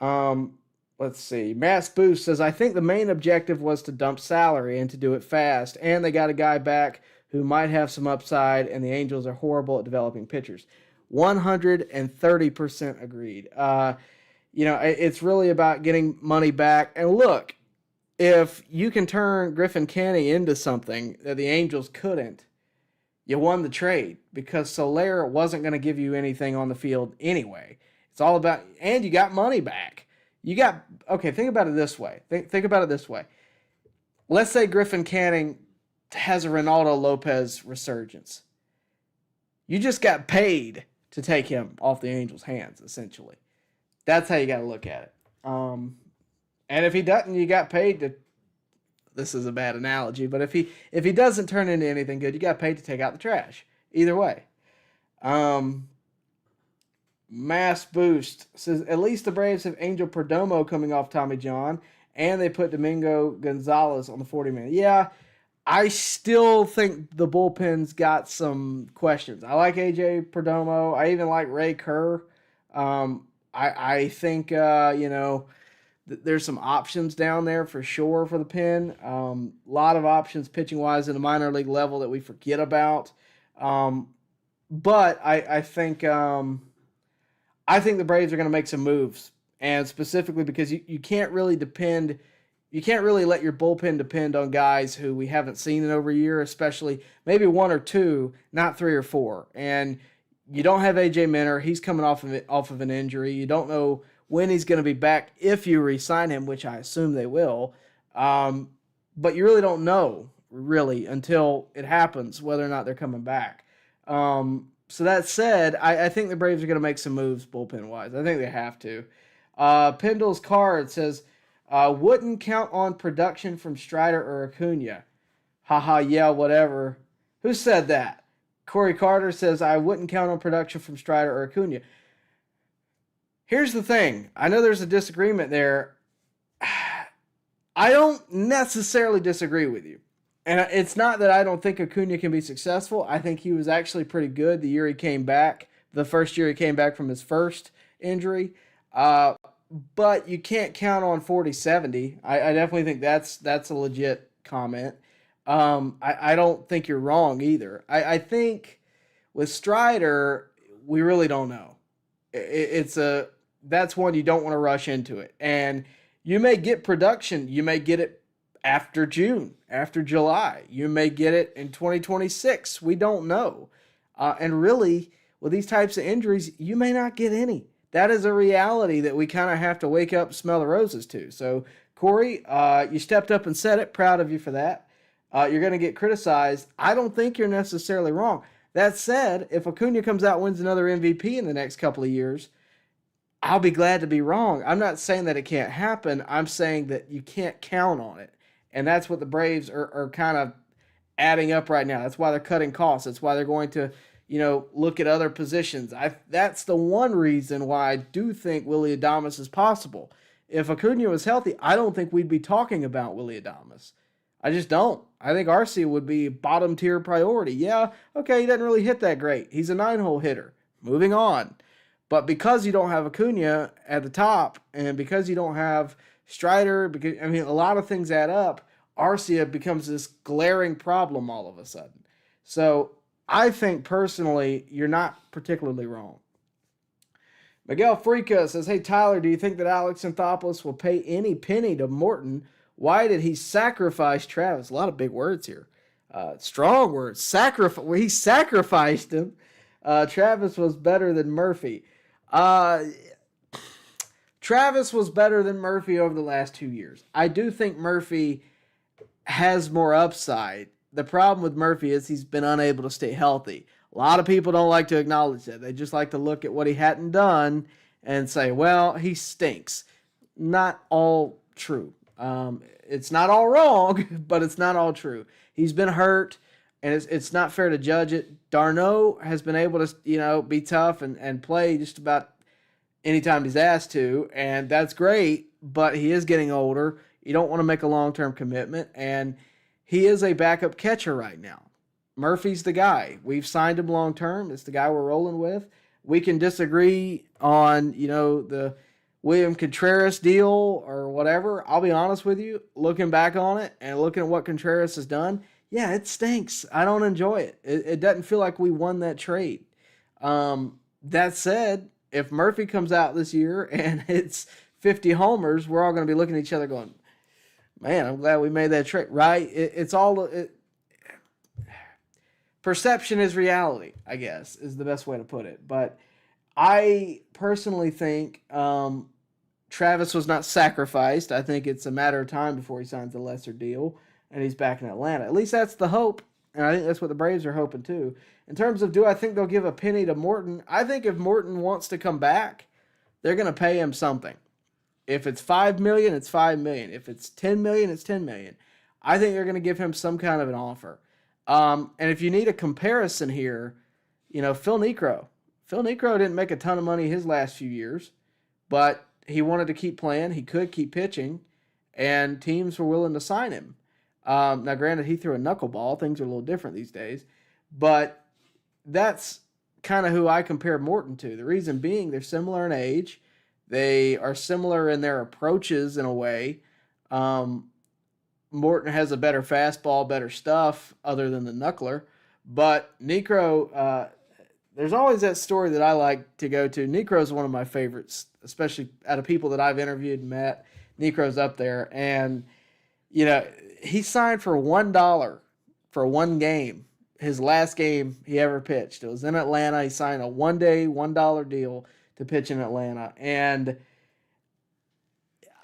[SPEAKER 1] Let's see. Mass Boost says, I think the main objective was to dump salary and to do it fast, and they got a guy back who might have some upside, and the Angels are horrible at developing pitchers. 130% agreed. It's really about getting money back. And look, if you can turn Griffin Canning into something that the Angels couldn't, you won the trade because Soler wasn't going to give you anything on the field anyway. It's all about, and you got money back. Think about it this way. Think about it this way. Let's say Griffin Canning has a Ronaldo Lopez resurgence. You just got paid to take him off the Angels' hands, essentially. That's how you got to look at it. And if he doesn't, you got paid to. This is a bad analogy, but if he doesn't turn into anything good, you got paid to take out the trash. Either way. Mass Boost says, at least the Braves have Angel Perdomo coming off Tommy John, and they put Domingo Gonzalez on the 40-man. Yeah, I still think the bullpen's got some questions. I like A.J. Perdomo. I even like Ray Kerr. I think, there's some options down there for sure for the pen. A lot of options pitching-wise in the minor league level that we forget about. But I think the Braves are going to make some moves, and specifically because you can't really let your bullpen depend on guys who we haven't seen in over a year, especially maybe 1 or 2, not 3 or 4. And you don't have A.J. Minter. He's coming off of an injury. You don't know when he's going to be back if you re-sign him, which I assume they will. But you really don't know, until it happens, whether or not they're coming back. So that said, I think the Braves are going to make some moves bullpen-wise. I think they have to. Pendle's card says, wouldn't count on production from Strider or Acuna. Haha, yeah, whatever. Who said that? Corey Carter says, I wouldn't count on production from Strider or Acuna. Here's the thing. I know there's a disagreement there. I don't necessarily disagree with you. And it's not that I don't think Acuna can be successful. I think he was actually pretty good the year he came back, the first year he came back from his first injury. But you can't count on 40-70. I definitely think that's a legit comment. I don't think you're wrong either. I think with Strider, we really don't know. That's one you don't want to rush into it. And you may get production. You may get it after June, after July. You may get it in 2026. We don't know. And really, with these types of injuries, you may not get any. That is a reality that we kind of have to wake up and smell the roses to. So, Corey, you stepped up and said it. Proud of you for that. You're going to get criticized. I don't think you're necessarily wrong. That said, if Acuna comes out and wins another MVP in the next couple of years, I'll be glad to be wrong. I'm not saying that it can't happen. I'm saying that you can't count on it. And that's what the Braves are kind of adding up right now. That's why they're cutting costs. That's why they're going to, look at other positions. That's the one reason why I do think Willy Adames is possible, If Acuna was healthy, I don't think we'd be talking about Willy Adames. I just don't. I think Arcia would be bottom tier priority. Yeah, okay, he doesn't really hit that great. He's a 9-hole hitter. Moving on. But because you don't have Acuna at the top, and because you don't have Strider, because a lot of things add up, Arcia becomes this glaring problem all of a sudden. So I think personally, you're not particularly wrong. Miguel Frica says, hey, Tyler, do you think that Alex Anthopoulos will pay any penny to Morton? Why did he sacrifice Travis? A lot of big words here. Strong words. He sacrificed him. Travis was better than Murphy. Travis was better than Murphy over the last 2 years. I do think Murphy has more upside. The problem with Murphy is he's been unable to stay healthy. A lot of people don't like to acknowledge that. They just like to look at what he hadn't done and say, well, he stinks. Not all true. It's not all wrong, but it's not all true. He's been hurt, and it's not fair to judge it. Darno has been able to, be tough and play just about anytime he's asked to, and that's great, but he is getting older. You don't want to make a long-term commitment, and he is a backup catcher right now. Murphy's the guy. We've signed him long-term. It's the guy we're rolling with. We can disagree on, the William Contreras deal or whatever. I'll be honest with you, looking back on it and looking at what Contreras has done, yeah, it stinks. I don't enjoy it. It doesn't feel like we won that trade. That said, if Murphy comes out this year and it's 50 homers, we're all going to be looking at each other going, man, I'm glad we made that trade, right? Perception is reality, I guess, is the best way to put it. But I personally think Travis was not sacrificed. I think it's a matter of time before he signs a lesser deal and he's back in Atlanta. At least that's the hope, and I think that's what the Braves are hoping too. In terms of do I think they'll give a penny to Morton, I think if Morton wants to come back, they're going to pay him something. If it's $5 million, it's $5 million. If it's $10 million, it's $10 million. I think they're going to give him some kind of an offer. And if you need a comparison here, Phil Niekro. Phil Niekro didn't make a ton of money his last few years, but he wanted to keep playing. He could keep pitching, and teams were willing to sign him. Now, granted, he threw a knuckleball. Things are a little different these days, but that's kind of who I compare Morton to. The reason being they're similar in age. They are similar in their approaches in a way. Morton has a better fastball, better stuff other than the knuckler. But Niekro, there's always that story that I like to go to. Niekro is one of my favorites, especially out of people that I've interviewed and met. Niekro's up there. And, he signed for $1 for one game, his last game he ever pitched. It was in Atlanta. He signed a one-day, $1 deal to pitch in Atlanta. And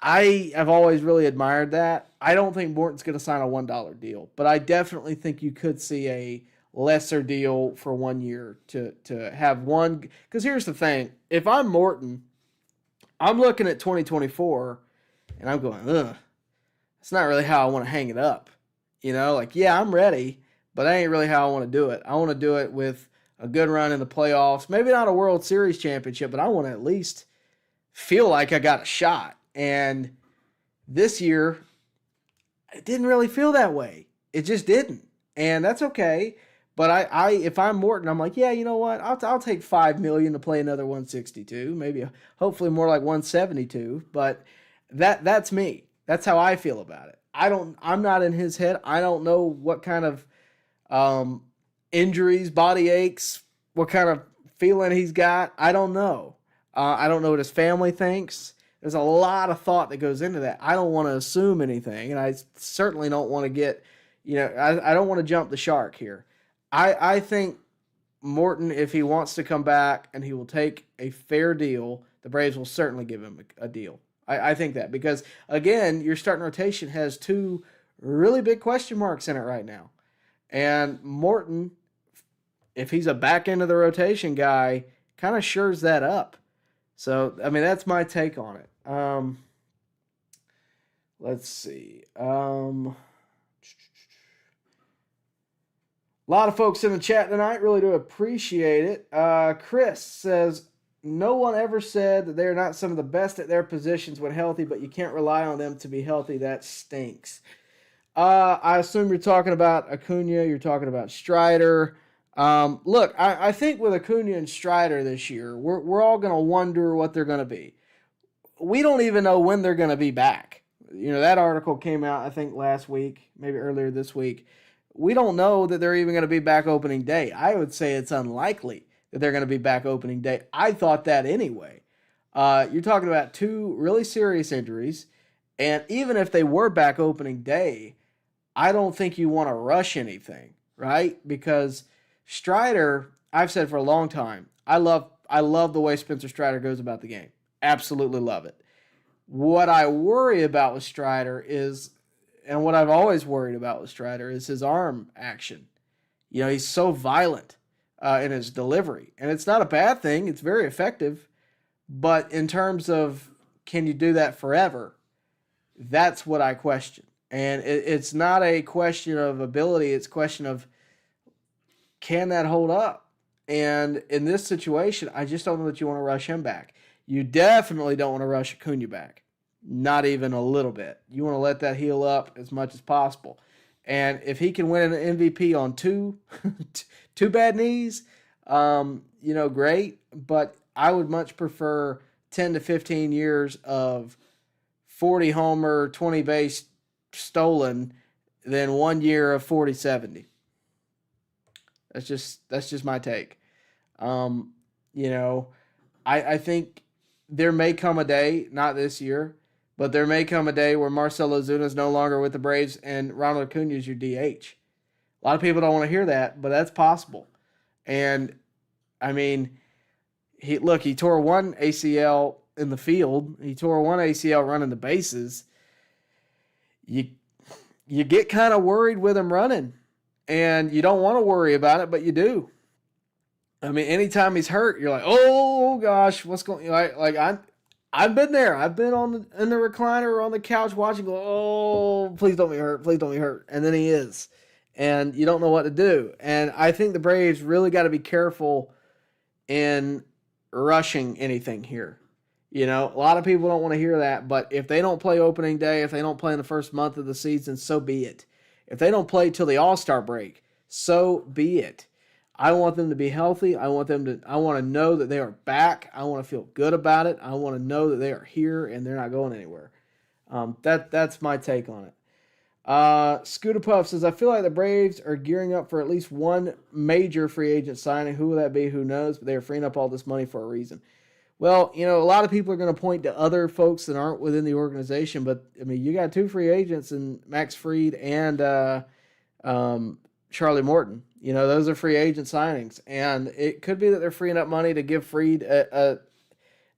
[SPEAKER 1] I have always really admired that. I don't think Morton's going to sign a $1 deal, but I definitely think you could see a lesser deal for 1 year to have one. Because here's the thing. If I'm Morton, I'm looking at 2024, and I'm going, ugh, it's not really how I want to hang it up. Yeah, I'm ready, but that ain't really how I want to do it. I want to do it with a good run in the playoffs. Maybe not a World Series championship, but I want to at least feel like I got a shot. And this year, it didn't really feel that way. It just didn't. And that's okay. But I if I'm Morton, I'm like, yeah, you know what? I'll take $5 million to play another 162, maybe hopefully more like 172. But that's me. That's how I feel about it. I'm not in his head. I don't know what kind of injuries, body aches, what kind of feeling he's got. I don't know. I don't know what his family thinks. There's a lot of thought that goes into that. I don't want to assume anything, and I certainly don't want to get, I don't want to jump the shark here. I think Morton, if he wants to come back and he will take a fair deal, the Braves will certainly give him a deal. I think that because, again, your starting rotation has two really big question marks in it right now. And Morton, if he's a back end of the rotation guy, kind of shores that up. So, that's my take on it. Let's see. A lot of folks in the chat tonight. Really do appreciate it. Chris says, no one ever said that they're not some of the best at their positions when healthy, but you can't rely on them to be healthy. That stinks. I assume you're talking about Acuna. You're talking about Strider. Look, I think with Acuna and Strider this year, we're all going to wonder what they're going to be. We don't even know when they're going to be back. That article came out, I think, last week, maybe earlier this week. We don't know that they're even going to be back opening day. I would say it's unlikely that they're going to be back opening day. I thought that anyway. You're talking about two really serious injuries, and even if they were back opening day, I don't think you want to rush anything, right? Because Strider, I've said for a long time, I love the way Spencer Strider goes about the game. Absolutely love it. What I worry about with Strider is, and what I've always worried about with Strider, is his arm action. He's so violent in his delivery. And it's not a bad thing. It's very effective. But in terms of, can you do that forever? That's what I question. And it's not a question of ability. It's a question of, can that hold up? And in this situation, I just don't know that you want to rush him back. You definitely don't want to rush Acuna back. Not even a little bit. You want to let that heal up as much as possible. And if he can win an MVP on two bad knees, great. But I would much prefer 10 to 15 years of 40 homer, 20 base stolen than 1 year of 40-70. That's just my take. I think there may come a day, not this year, but there may come a day where Marcell Ozuna is no longer with the Braves and Ronald Acuna is your DH. A lot of people don't want to hear that, but that's possible. And, he tore one ACL in the field. He tore one ACL running the bases. You get kind of worried with him running, and you don't want to worry about it, but you do. Anytime he's hurt, you're like, oh gosh, what's going on? Like I've been there. I've been in the recliner or on the couch watching, go, oh, please don't be hurt. Please don't be hurt. And then he is. And you don't know what to do. And I think the Braves really got to be careful in rushing anything here. A lot of people don't want to hear that, but if they don't play opening day, if they don't play in the first month of the season, so be it. If they don't play till the All-Star break, so be it. I want them to be healthy. I want to know that they are back. I want to feel good about it. I want to know that they are here and they're not going anywhere. That's my take on it. Scooter Puff says, I feel like the Braves are gearing up for at least one major free agent signing. Who will that be? Who knows? But they are freeing up all this money for a reason. Well, a lot of people are going to point to other folks that aren't within the organization, but you got two free agents in Max Fried and Charlie Morton. Those are free agent signings, and it could be that they're freeing up money to give Fried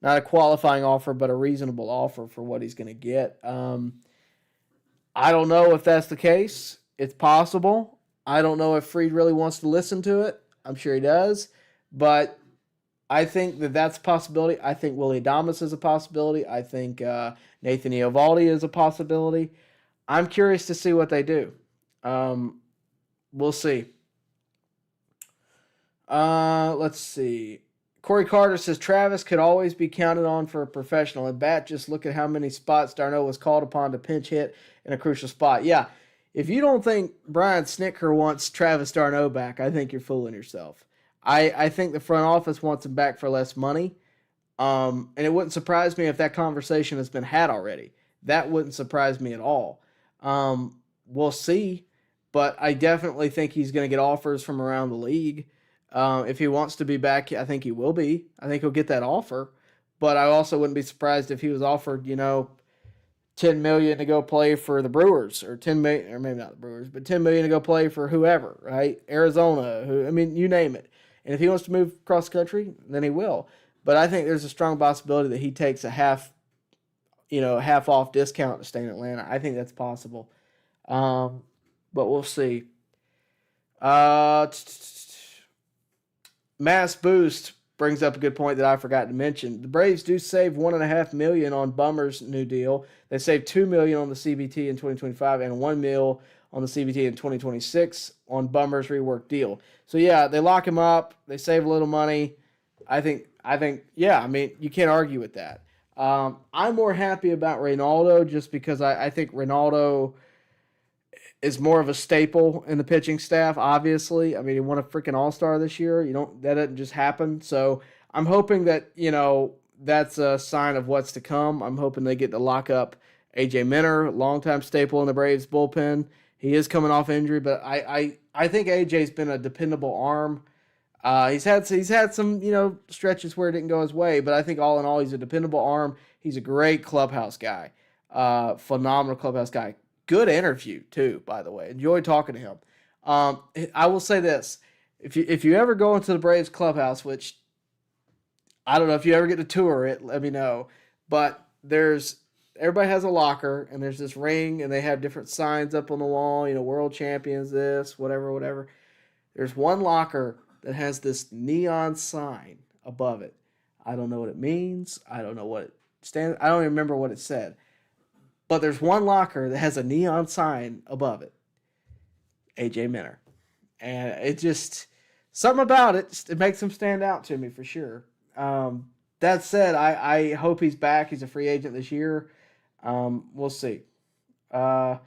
[SPEAKER 1] not a qualifying offer, but a reasonable offer for what he's going to get. I don't know if that's the case. It's possible. I don't know if Fried really wants to listen to it. I'm sure he does, but I think that's a possibility. I think Willie Adames is a possibility. I think Nathan Eovaldi is a possibility. I'm curious to see what they do. We'll see. Let's see. Corey Carter says Travis could always be counted on for a professional at bat. Just look at how many spots d'Arnaud was called upon to pinch hit in a crucial spot. Yeah, if you don't think Brian Snitker wants Travis d'Arnaud back, I think you're fooling yourself. I think the front office wants him back for less money. And it wouldn't surprise me if that conversation has been had already. That wouldn't surprise me at all. We'll see. But I definitely think he's going to get offers from around the league. If he wants to be back, I think he will be. I think he'll get that offer. But I also wouldn't be surprised if he was offered, $10 million to go play for the Brewers, or $10 million, or maybe not the Brewers, but $10 million to go play for whoever, right? Arizona, you name it. And if he wants to move cross country, then he will. But I think there's a strong possibility that he takes a half off discount to stay in Atlanta. I think that's possible. But we'll see. Mass Boost brings up a good point that I forgot to mention. The Braves do save $1.5 million on Bummer's new deal. They saved $2 million on the CBT in 2025 and $1 million on the CBT in 2026 on Bummer's rework deal. So yeah, they lock him up. They save a little money. I think I think, yeah, I mean, you can't argue with that. I'm more happy about Reynaldo just because I think Reynaldo is more of a staple in the pitching staff, obviously. I mean, he won a freaking All-Star this year. That doesn't just happen. So I'm hoping that, that's a sign of what's to come. I'm hoping they get to lock up AJ Minter, longtime staple in the Braves bullpen. He is coming off injury, but I think AJ's been a dependable arm. He's had some stretches where it didn't go his way, but I think all in all he's a dependable arm. He's a great clubhouse guy, phenomenal clubhouse guy. Good interview too, by the way. Enjoyed talking to him. I will say this: if you ever go into the Braves clubhouse, which I don't know if you ever get to tour it, let me know. But everybody has a locker, and there's this ring, and they have different signs up on the wall. World champions, this, whatever. There's one locker that has this neon sign above it. I don't know what it means. I don't know what it stands. I don't even remember what it said. But there's one locker that has a neon sign above it. AJ Minter. And it just, something about it, it makes him stand out to me for sure. That said, I hope he's back. He's a free agent this year. We'll see. A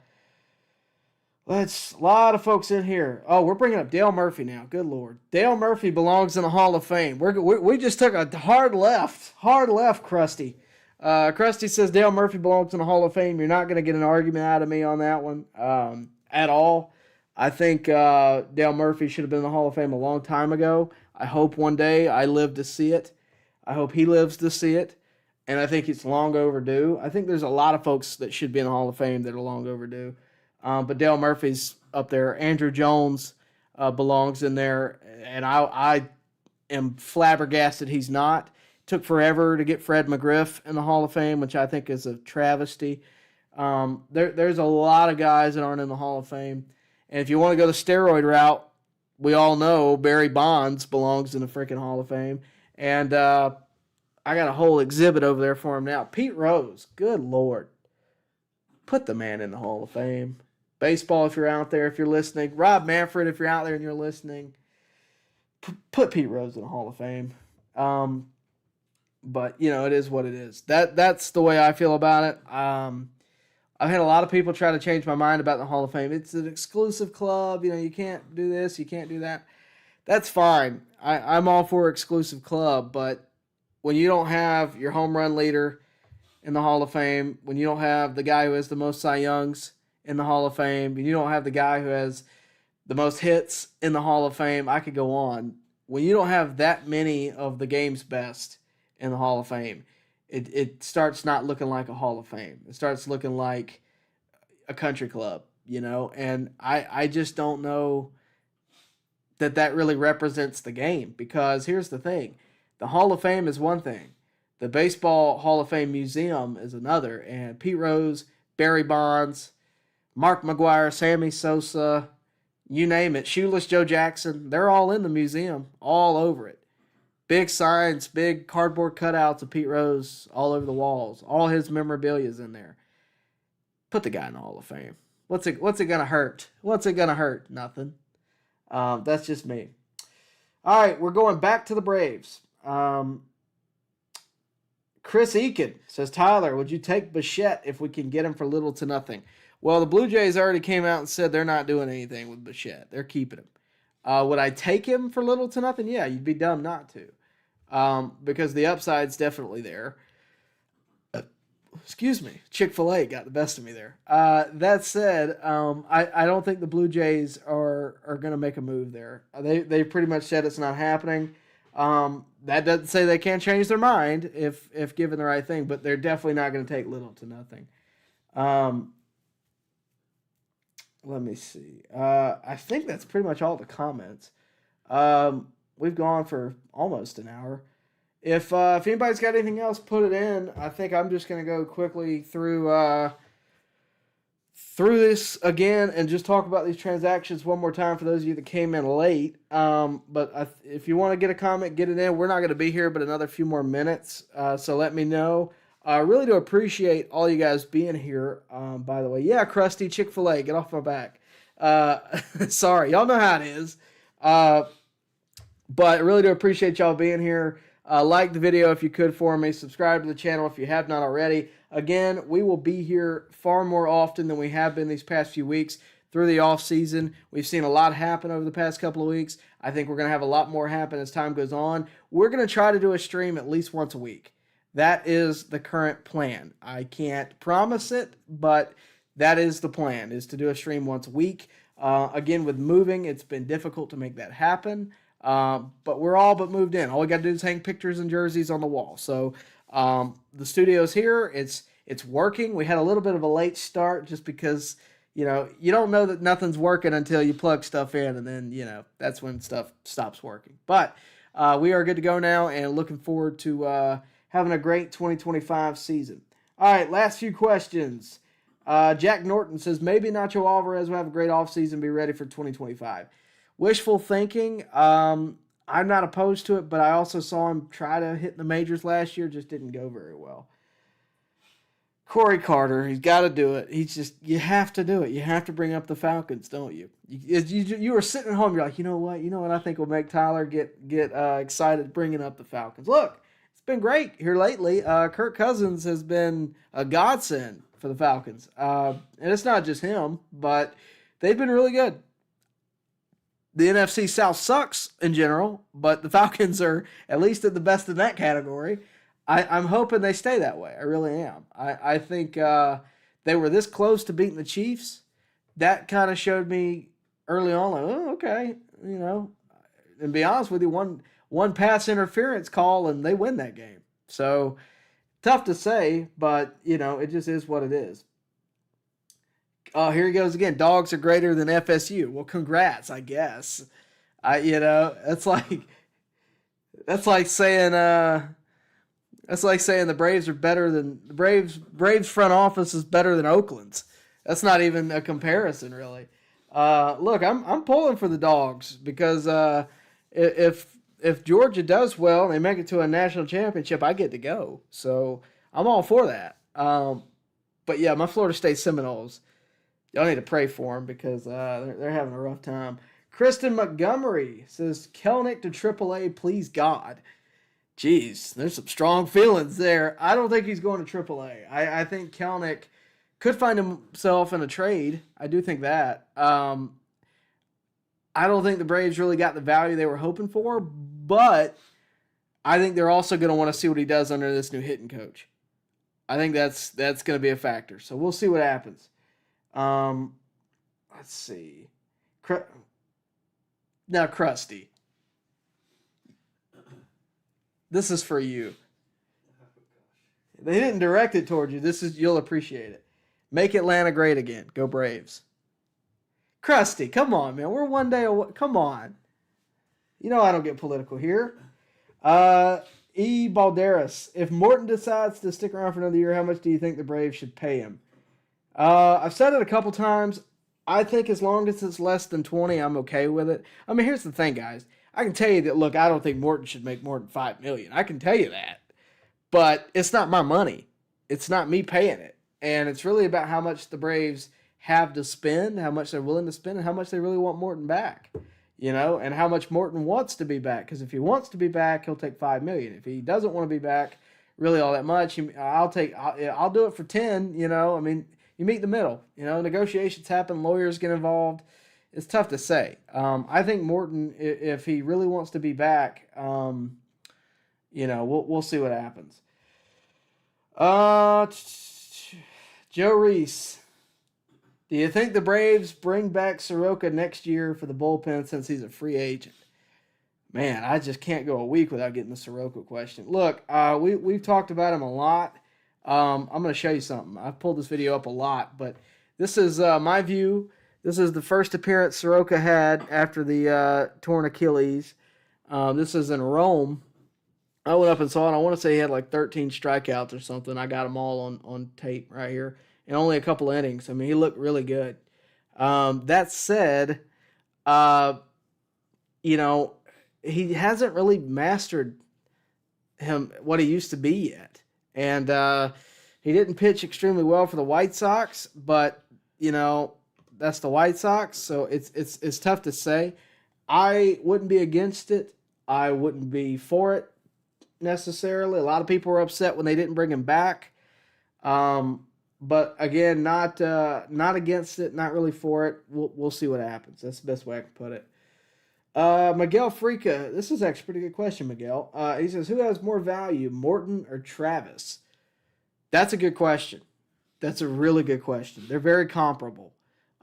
[SPEAKER 1] lot of folks in here. Oh, we're bringing up Dale Murphy now. Good Lord. Dale Murphy belongs in the Hall of Fame. We just took a hard left, Krusty. Krusty says Dale Murphy belongs in the Hall of Fame. You're not going to get an argument out of me on that one at all. I think Dale Murphy should have been in the Hall of Fame a long time ago. I hope one day I live to see it. I hope he lives to see it. And I think it's long overdue. I think there's a lot of folks that should be in the Hall of Fame that are long overdue. But Dale Murphy's up there. Andrew Jones belongs in there. And I am flabbergasted he's not. Took forever to get Fred McGriff in the Hall of Fame, which I think is a travesty. There's a lot of guys that aren't in the Hall of Fame. And if you want to go the steroid route, we all know Barry Bonds belongs in the freaking Hall of Fame. And I got a whole exhibit over there for him now. Pete Rose, good Lord. Put the man in the Hall of Fame. Baseball, if you're out there, if you're listening. Rob Manfred, if you're out there and you're listening. Put Pete Rose in the Hall of Fame. But, it is what it is. That's the way I feel about it. I've had a lot of people try to change my mind about the Hall of Fame. It's an exclusive club. You can't do this. You can't do that. That's fine. I'm all for exclusive club. But when you don't have your home run leader in the Hall of Fame, when you don't have the guy who has the most Cy Youngs in the Hall of Fame, when you don't have the guy who has the most hits in the Hall of Fame, I could go on. When you don't have that many of the game's best in the Hall of Fame, it starts not looking like a Hall of Fame. It starts looking like a country club, and I just don't know that really represents the game, because here's the thing. The Hall of Fame is one thing. The Baseball Hall of Fame Museum is another, and Pete Rose, Barry Bonds, Mark McGwire, Sammy Sosa, you name it, Shoeless Joe Jackson, they're all in the museum, all over it. Big signs, big cardboard cutouts of Pete Rose all over the walls. All his memorabilia is in there. Put the guy in the Hall of Fame. What's it gonna hurt? What's it gonna hurt? Nothing. That's just me. All right, we're going back to the Braves. Chris Eakin says, Tyler, would you take Bichette if we can get him for little to nothing? Well, the Blue Jays already came out and said they're not doing anything with Bichette. They're keeping him. Would I take him for little to nothing? Yeah, you'd be dumb not to. Because the upside's definitely there. Excuse me. Chick-fil-A got the best of me there. That said, I don't think the Blue Jays are going to make a move there. They pretty much said it's not happening. That doesn't say they can't change their mind if given the right thing, but they're definitely not going to take little to nothing. Let me see. I think that's pretty much all the comments. We've gone for almost an hour. If anybody's got anything else, put it in. I think I'm just going to go quickly through this again and just talk about these transactions one more time for those of you that came in late. But if you want to get a comment, get it in. We're not going to be here but another few more minutes, so let me know. I really do appreciate all you guys being here, by the way. Yeah, Krusty, Chick-fil-A, get off my back. Sorry, y'all know how it is. But I really do appreciate y'all being here. Like the video if you could for me. Subscribe to the channel if you have not already. Again, we will be here far more often than we have been these past few weeks through the off season. We've seen a lot happen over the past couple of weeks. I think we're going to have a lot more happen as time goes on. We're going to try to do a stream at least once a week. That is the current plan. I can't promise it, but that is the plan, is to do a stream once a week. Again, with moving, it's been difficult to make that happen. But we're all but moved in. All we got to do is hang pictures and jerseys on the wall. So the studio's here. It's working. We had a little bit of a late start just because, you don't know that nothing's working until you plug stuff in, and then, that's when stuff stops working. But we are good to go now and looking forward to having a great 2025 season. All right, last few questions. Jack Norton says, maybe Nacho Alvarez will have a great offseason, be ready for 2025. Wishful thinking. I'm not opposed to it, but I also saw him try to hit the majors last year. Just didn't go very well. Corey Carter, he's got to do it. You have to do it. You have to bring up the Falcons, don't you? You were sitting at home, you're like, you know what I think will make Tyler get excited bringing up the Falcons. Look, it's been great here lately. Kirk Cousins has been a godsend for the Falcons. And it's not just him, but they've been really good. The NFC South sucks in general, but the Falcons are at least at the best in that category. I'm hoping they stay that way. I really am. I think they were this close to beating the Chiefs. That kind of showed me early on, like, oh, okay, and be honest with you, one pass interference call and they win that game. So tough to say, but it just is what it is. Oh, here he goes again. Dogs are greater than FSU. Well, congrats, I guess. That's like saying the Braves are better than the Braves front office is better than Oakland's. That's not even a comparison, really. Look, I'm pulling for the Dogs because if Georgia does well and they make it to a national championship, I get to go. So I'm all for that. But yeah, my Florida State Seminoles. Y'all need to pray for them because they're having a rough time. Kristen Montgomery says, Kelnick to AAA, please God. Jeez, there's some strong feelings there. I don't think he's going to AAA. I think Kelnick could find himself in a trade. I do think that. I don't think the Braves really got the value they were hoping for, but I think they're also going to want to see what he does under this new hitting coach. I think that's going to be a factor. So we'll see what happens. Let's see. Now, Krusty. This is for you. They didn't direct it toward you. You'll appreciate it. Make Atlanta great again. Go Braves. Krusty, come on, man. We're one day away. Come on. I don't get political here. E. Balderas. If Morton decides to stick around for another year, how much do you think the Braves should pay him? I've said it a couple times. I think as long as it's less than 20, I'm okay with it. I mean, here's the thing, guys. I can tell you that, look, I don't think Morton should make more than $5 million. I can tell you that. But it's not my money. It's not me paying it. And it's really about how much the Braves have to spend, how much they're willing to spend, and how much they really want Morton back. And how much Morton wants to be back. Because if he wants to be back, he'll take $5 million. If he doesn't want to be back really all that much, I'll do it for 10, I mean, you meet the middle. Negotiations happen, lawyers get involved. It's tough to say. I think Morton, if he really wants to be back, we'll see what happens. Joe Reese, do you think the Braves bring back Soroka next year for the bullpen since he's a free agent? Man, I just can't go a week without getting the Soroka question. Look, we've talked about him a lot. I'm going to show you something. I've pulled this video up a lot, but this is my view. This is the first appearance Soroka had after the torn Achilles. This is in Rome. I went up and saw it. I want to say he had like 13 strikeouts or something. I got them all on tape right here. And only a couple innings. I mean, he looked really good. That said, he hasn't really mastered what he used to be yet. And he didn't pitch extremely well for the White Sox, but, that's the White Sox, so it's tough to say. I wouldn't be against it. I wouldn't be for it. necessarily. A lot of people were upset when they didn't bring him back. But again, not against it, not really for it. We'll see what happens. That's the best way I can put it. Miguel Freaka, this is actually a pretty good question, Miguel. He says, who has more value, Morton or Travis? That's a good question. That's a really good question. They're very comparable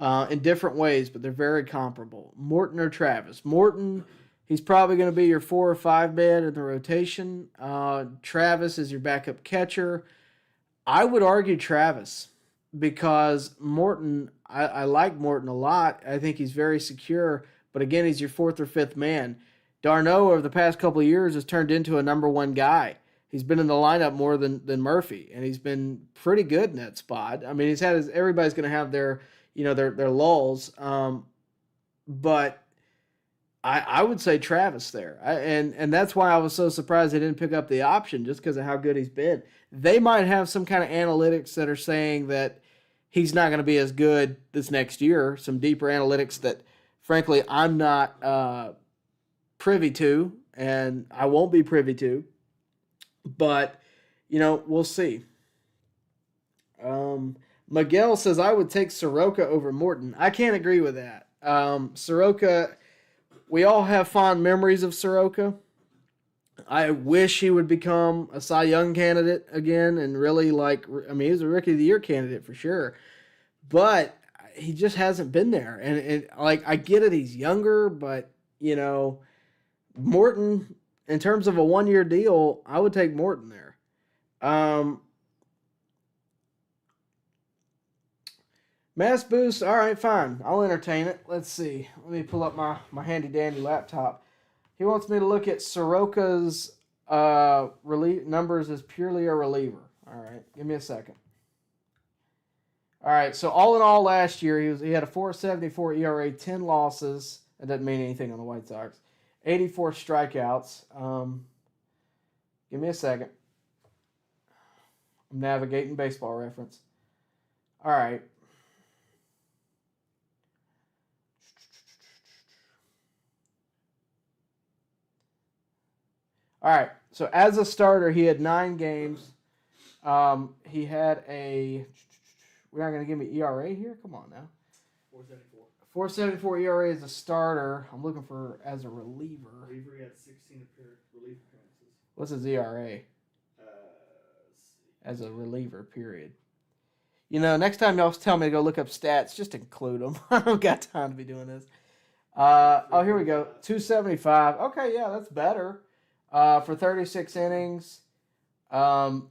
[SPEAKER 1] in different ways, but they're very comparable. Morton or Travis? Morton, he's probably going to be your 4 or 5 man in the rotation. Travis is your backup catcher. I would argue Travis because Morton, I like Morton a lot. I think he's very secure, but again, he's your 4th or 5th man. Darno, over the past couple of years, has turned into a number 1 guy. He's been in the lineup more than Murphy, and he's been pretty good in that spot. I mean, everybody's going to have their lulls, but I would say Travis there, and that's why I was so surprised they didn't pick up the option just because of how good he's been. They might have some kind of analytics that are saying that he's not going to be as good this next year. Some deeper analytics that, frankly, I'm not privy to, and I won't be privy to. But, we'll see. Miguel says, I would take Soroka over Morton. I can't agree with that. Soroka, we all have fond memories of Soroka. I wish he would become a Cy Young candidate again and really he was a Rookie of the Year candidate for sure. But he just hasn't been there. And I get it, he's younger, but, Morton, in terms of a 1-year deal, I would take Morton there. Mass boost, all right, fine. I'll entertain it. Let's see. Let me pull up my handy-dandy laptop. He wants me to look at Soroka's numbers as purely a reliever. All right, give me a second. All right, so all in all last year, he had a 4.74 ERA, 10 losses. That doesn't mean anything on the White Sox. 84 strikeouts. Give me a second. I'm navigating Baseball Reference. All right. All right. So as a starter, he had 9 games. He had a. We're not going to give me ERA here? Come on now.
[SPEAKER 4] 474.
[SPEAKER 1] 4.74 ERA as a starter. I'm looking for as a reliever.
[SPEAKER 4] Reliever, he had 16 relief appearances.
[SPEAKER 1] What's his ERA? As a reliever, period. Next time y'all tell me to go look up stats, just include them. I don't got time to be doing this. Here we go. 275. Okay, yeah, that's better. For 36 innings. 60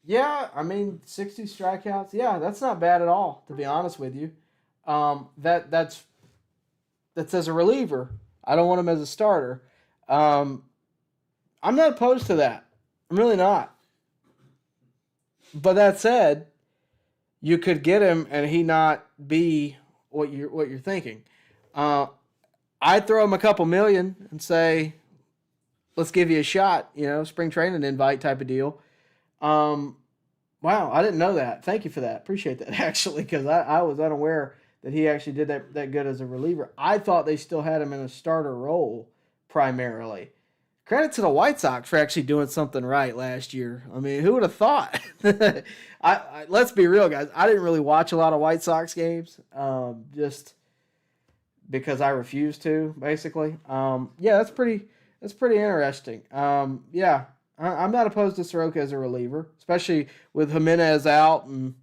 [SPEAKER 1] strikeouts. Yeah, that's not bad at all, to be honest with you. That's as a reliever. I don't want him as a starter. I'm not opposed to that. I'm really not. But that said, you could get him and he not be what you're thinking. I'd throw him a couple million and say, let's give you a shot, spring training invite type of deal. Wow, I didn't know that. Thank you for that. Appreciate that, actually, because I was unaware that he actually did that good as a reliever. I thought they still had him in a starter role primarily. Credit to the White Sox for actually doing something right last year. I mean, who would have thought? Let's be real, guys. I didn't really watch a lot of White Sox games, just because I refused to, basically. That's pretty interesting. I'm not opposed to Soroka as a reliever, especially with Jimenez out and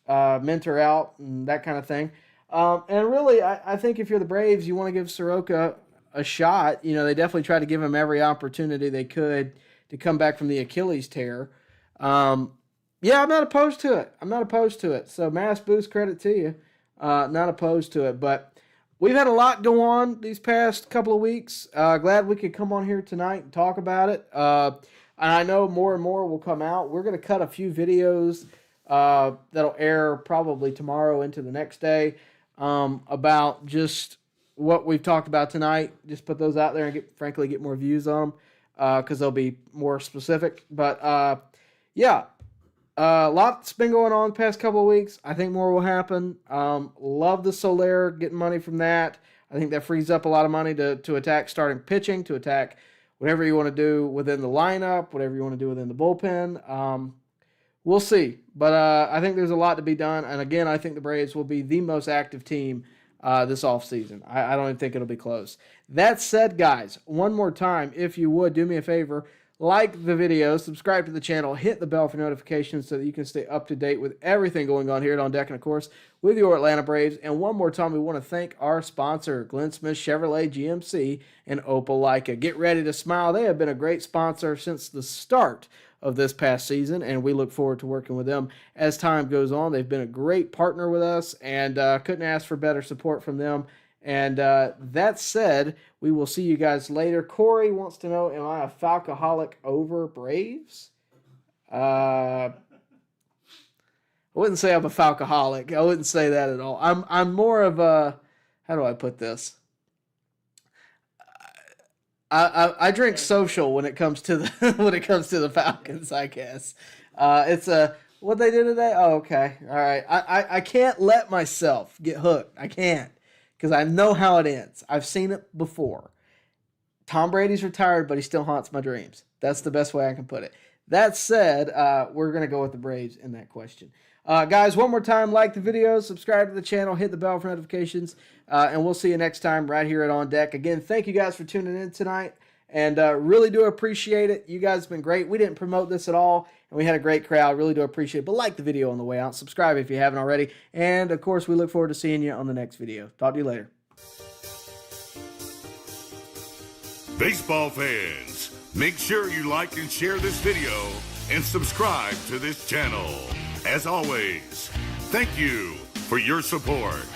[SPEAKER 1] Minter out and that kind of thing. And really, I think if you're the Braves, you want to give Soroka a shot. They definitely tried to give him every opportunity they could to come back from the Achilles tear. I'm not opposed to it. So mass boost, credit to you. Not opposed to it. But we've had a lot go on these past couple of weeks. Glad we could come on here tonight and talk about it. And I know more and more will come out. We're going to cut a few videos that'll air probably tomorrow into the next day about just what we've talked about tonight. Just put those out there and get more views on them because they'll be more specific. But lots been going on the past couple of weeks. I think more will happen. Love the Soler, getting money from that. I think that frees up a lot of money to attack starting pitching, to attack whatever you want to do within the lineup, whatever you want to do within the bullpen. We'll see. But I think there's a lot to be done. And again, I think the Braves will be the most active team this offseason. I don't even think it'll be close. That said, guys, one more time, if you would, do me a favor, like the video, subscribe to the channel, hit the bell for notifications so that you can stay up to date with everything going on here at On Deck and, of course, with your Atlanta Braves. And one more time, we want to thank our sponsor, Glenn Smith Chevrolet GMC and Opelika. Get ready to smile. They have been a great sponsor since the start of this past season, and we look forward to working with them as time goes on. They've been a great partner with us, and couldn't ask for better support from them. And that said, we will see you guys later. Corey wants to know, am I a Falcoholic over Braves? I wouldn't say I'm a Falcoholic. I wouldn't say that at all. I'm more of a, how do I put this? I drink social when it comes to the Falcons, I guess. It's what they did today. Oh, okay, all right. I can't let myself get hooked. I can't, because I know how it ends. I've seen it before. Tom Brady's retired, but he still haunts my dreams. That's the best way I can put it. That said, we're gonna go with the Braves in that question. Guys, one more time, like the video, subscribe to the channel, hit the bell for notifications, and we'll see you next time right here at On Deck. Again, thank you guys for tuning in tonight, and really do appreciate it. You guys have been great. We didn't promote this at all, and we had a great crowd. Really do appreciate it. But like the video on the way out, subscribe if you haven't already, and of course, we look forward to seeing you on the next video. Talk to you later.
[SPEAKER 2] Baseball fans, make sure you like and share this video and subscribe to this channel. As always, thank you for your support.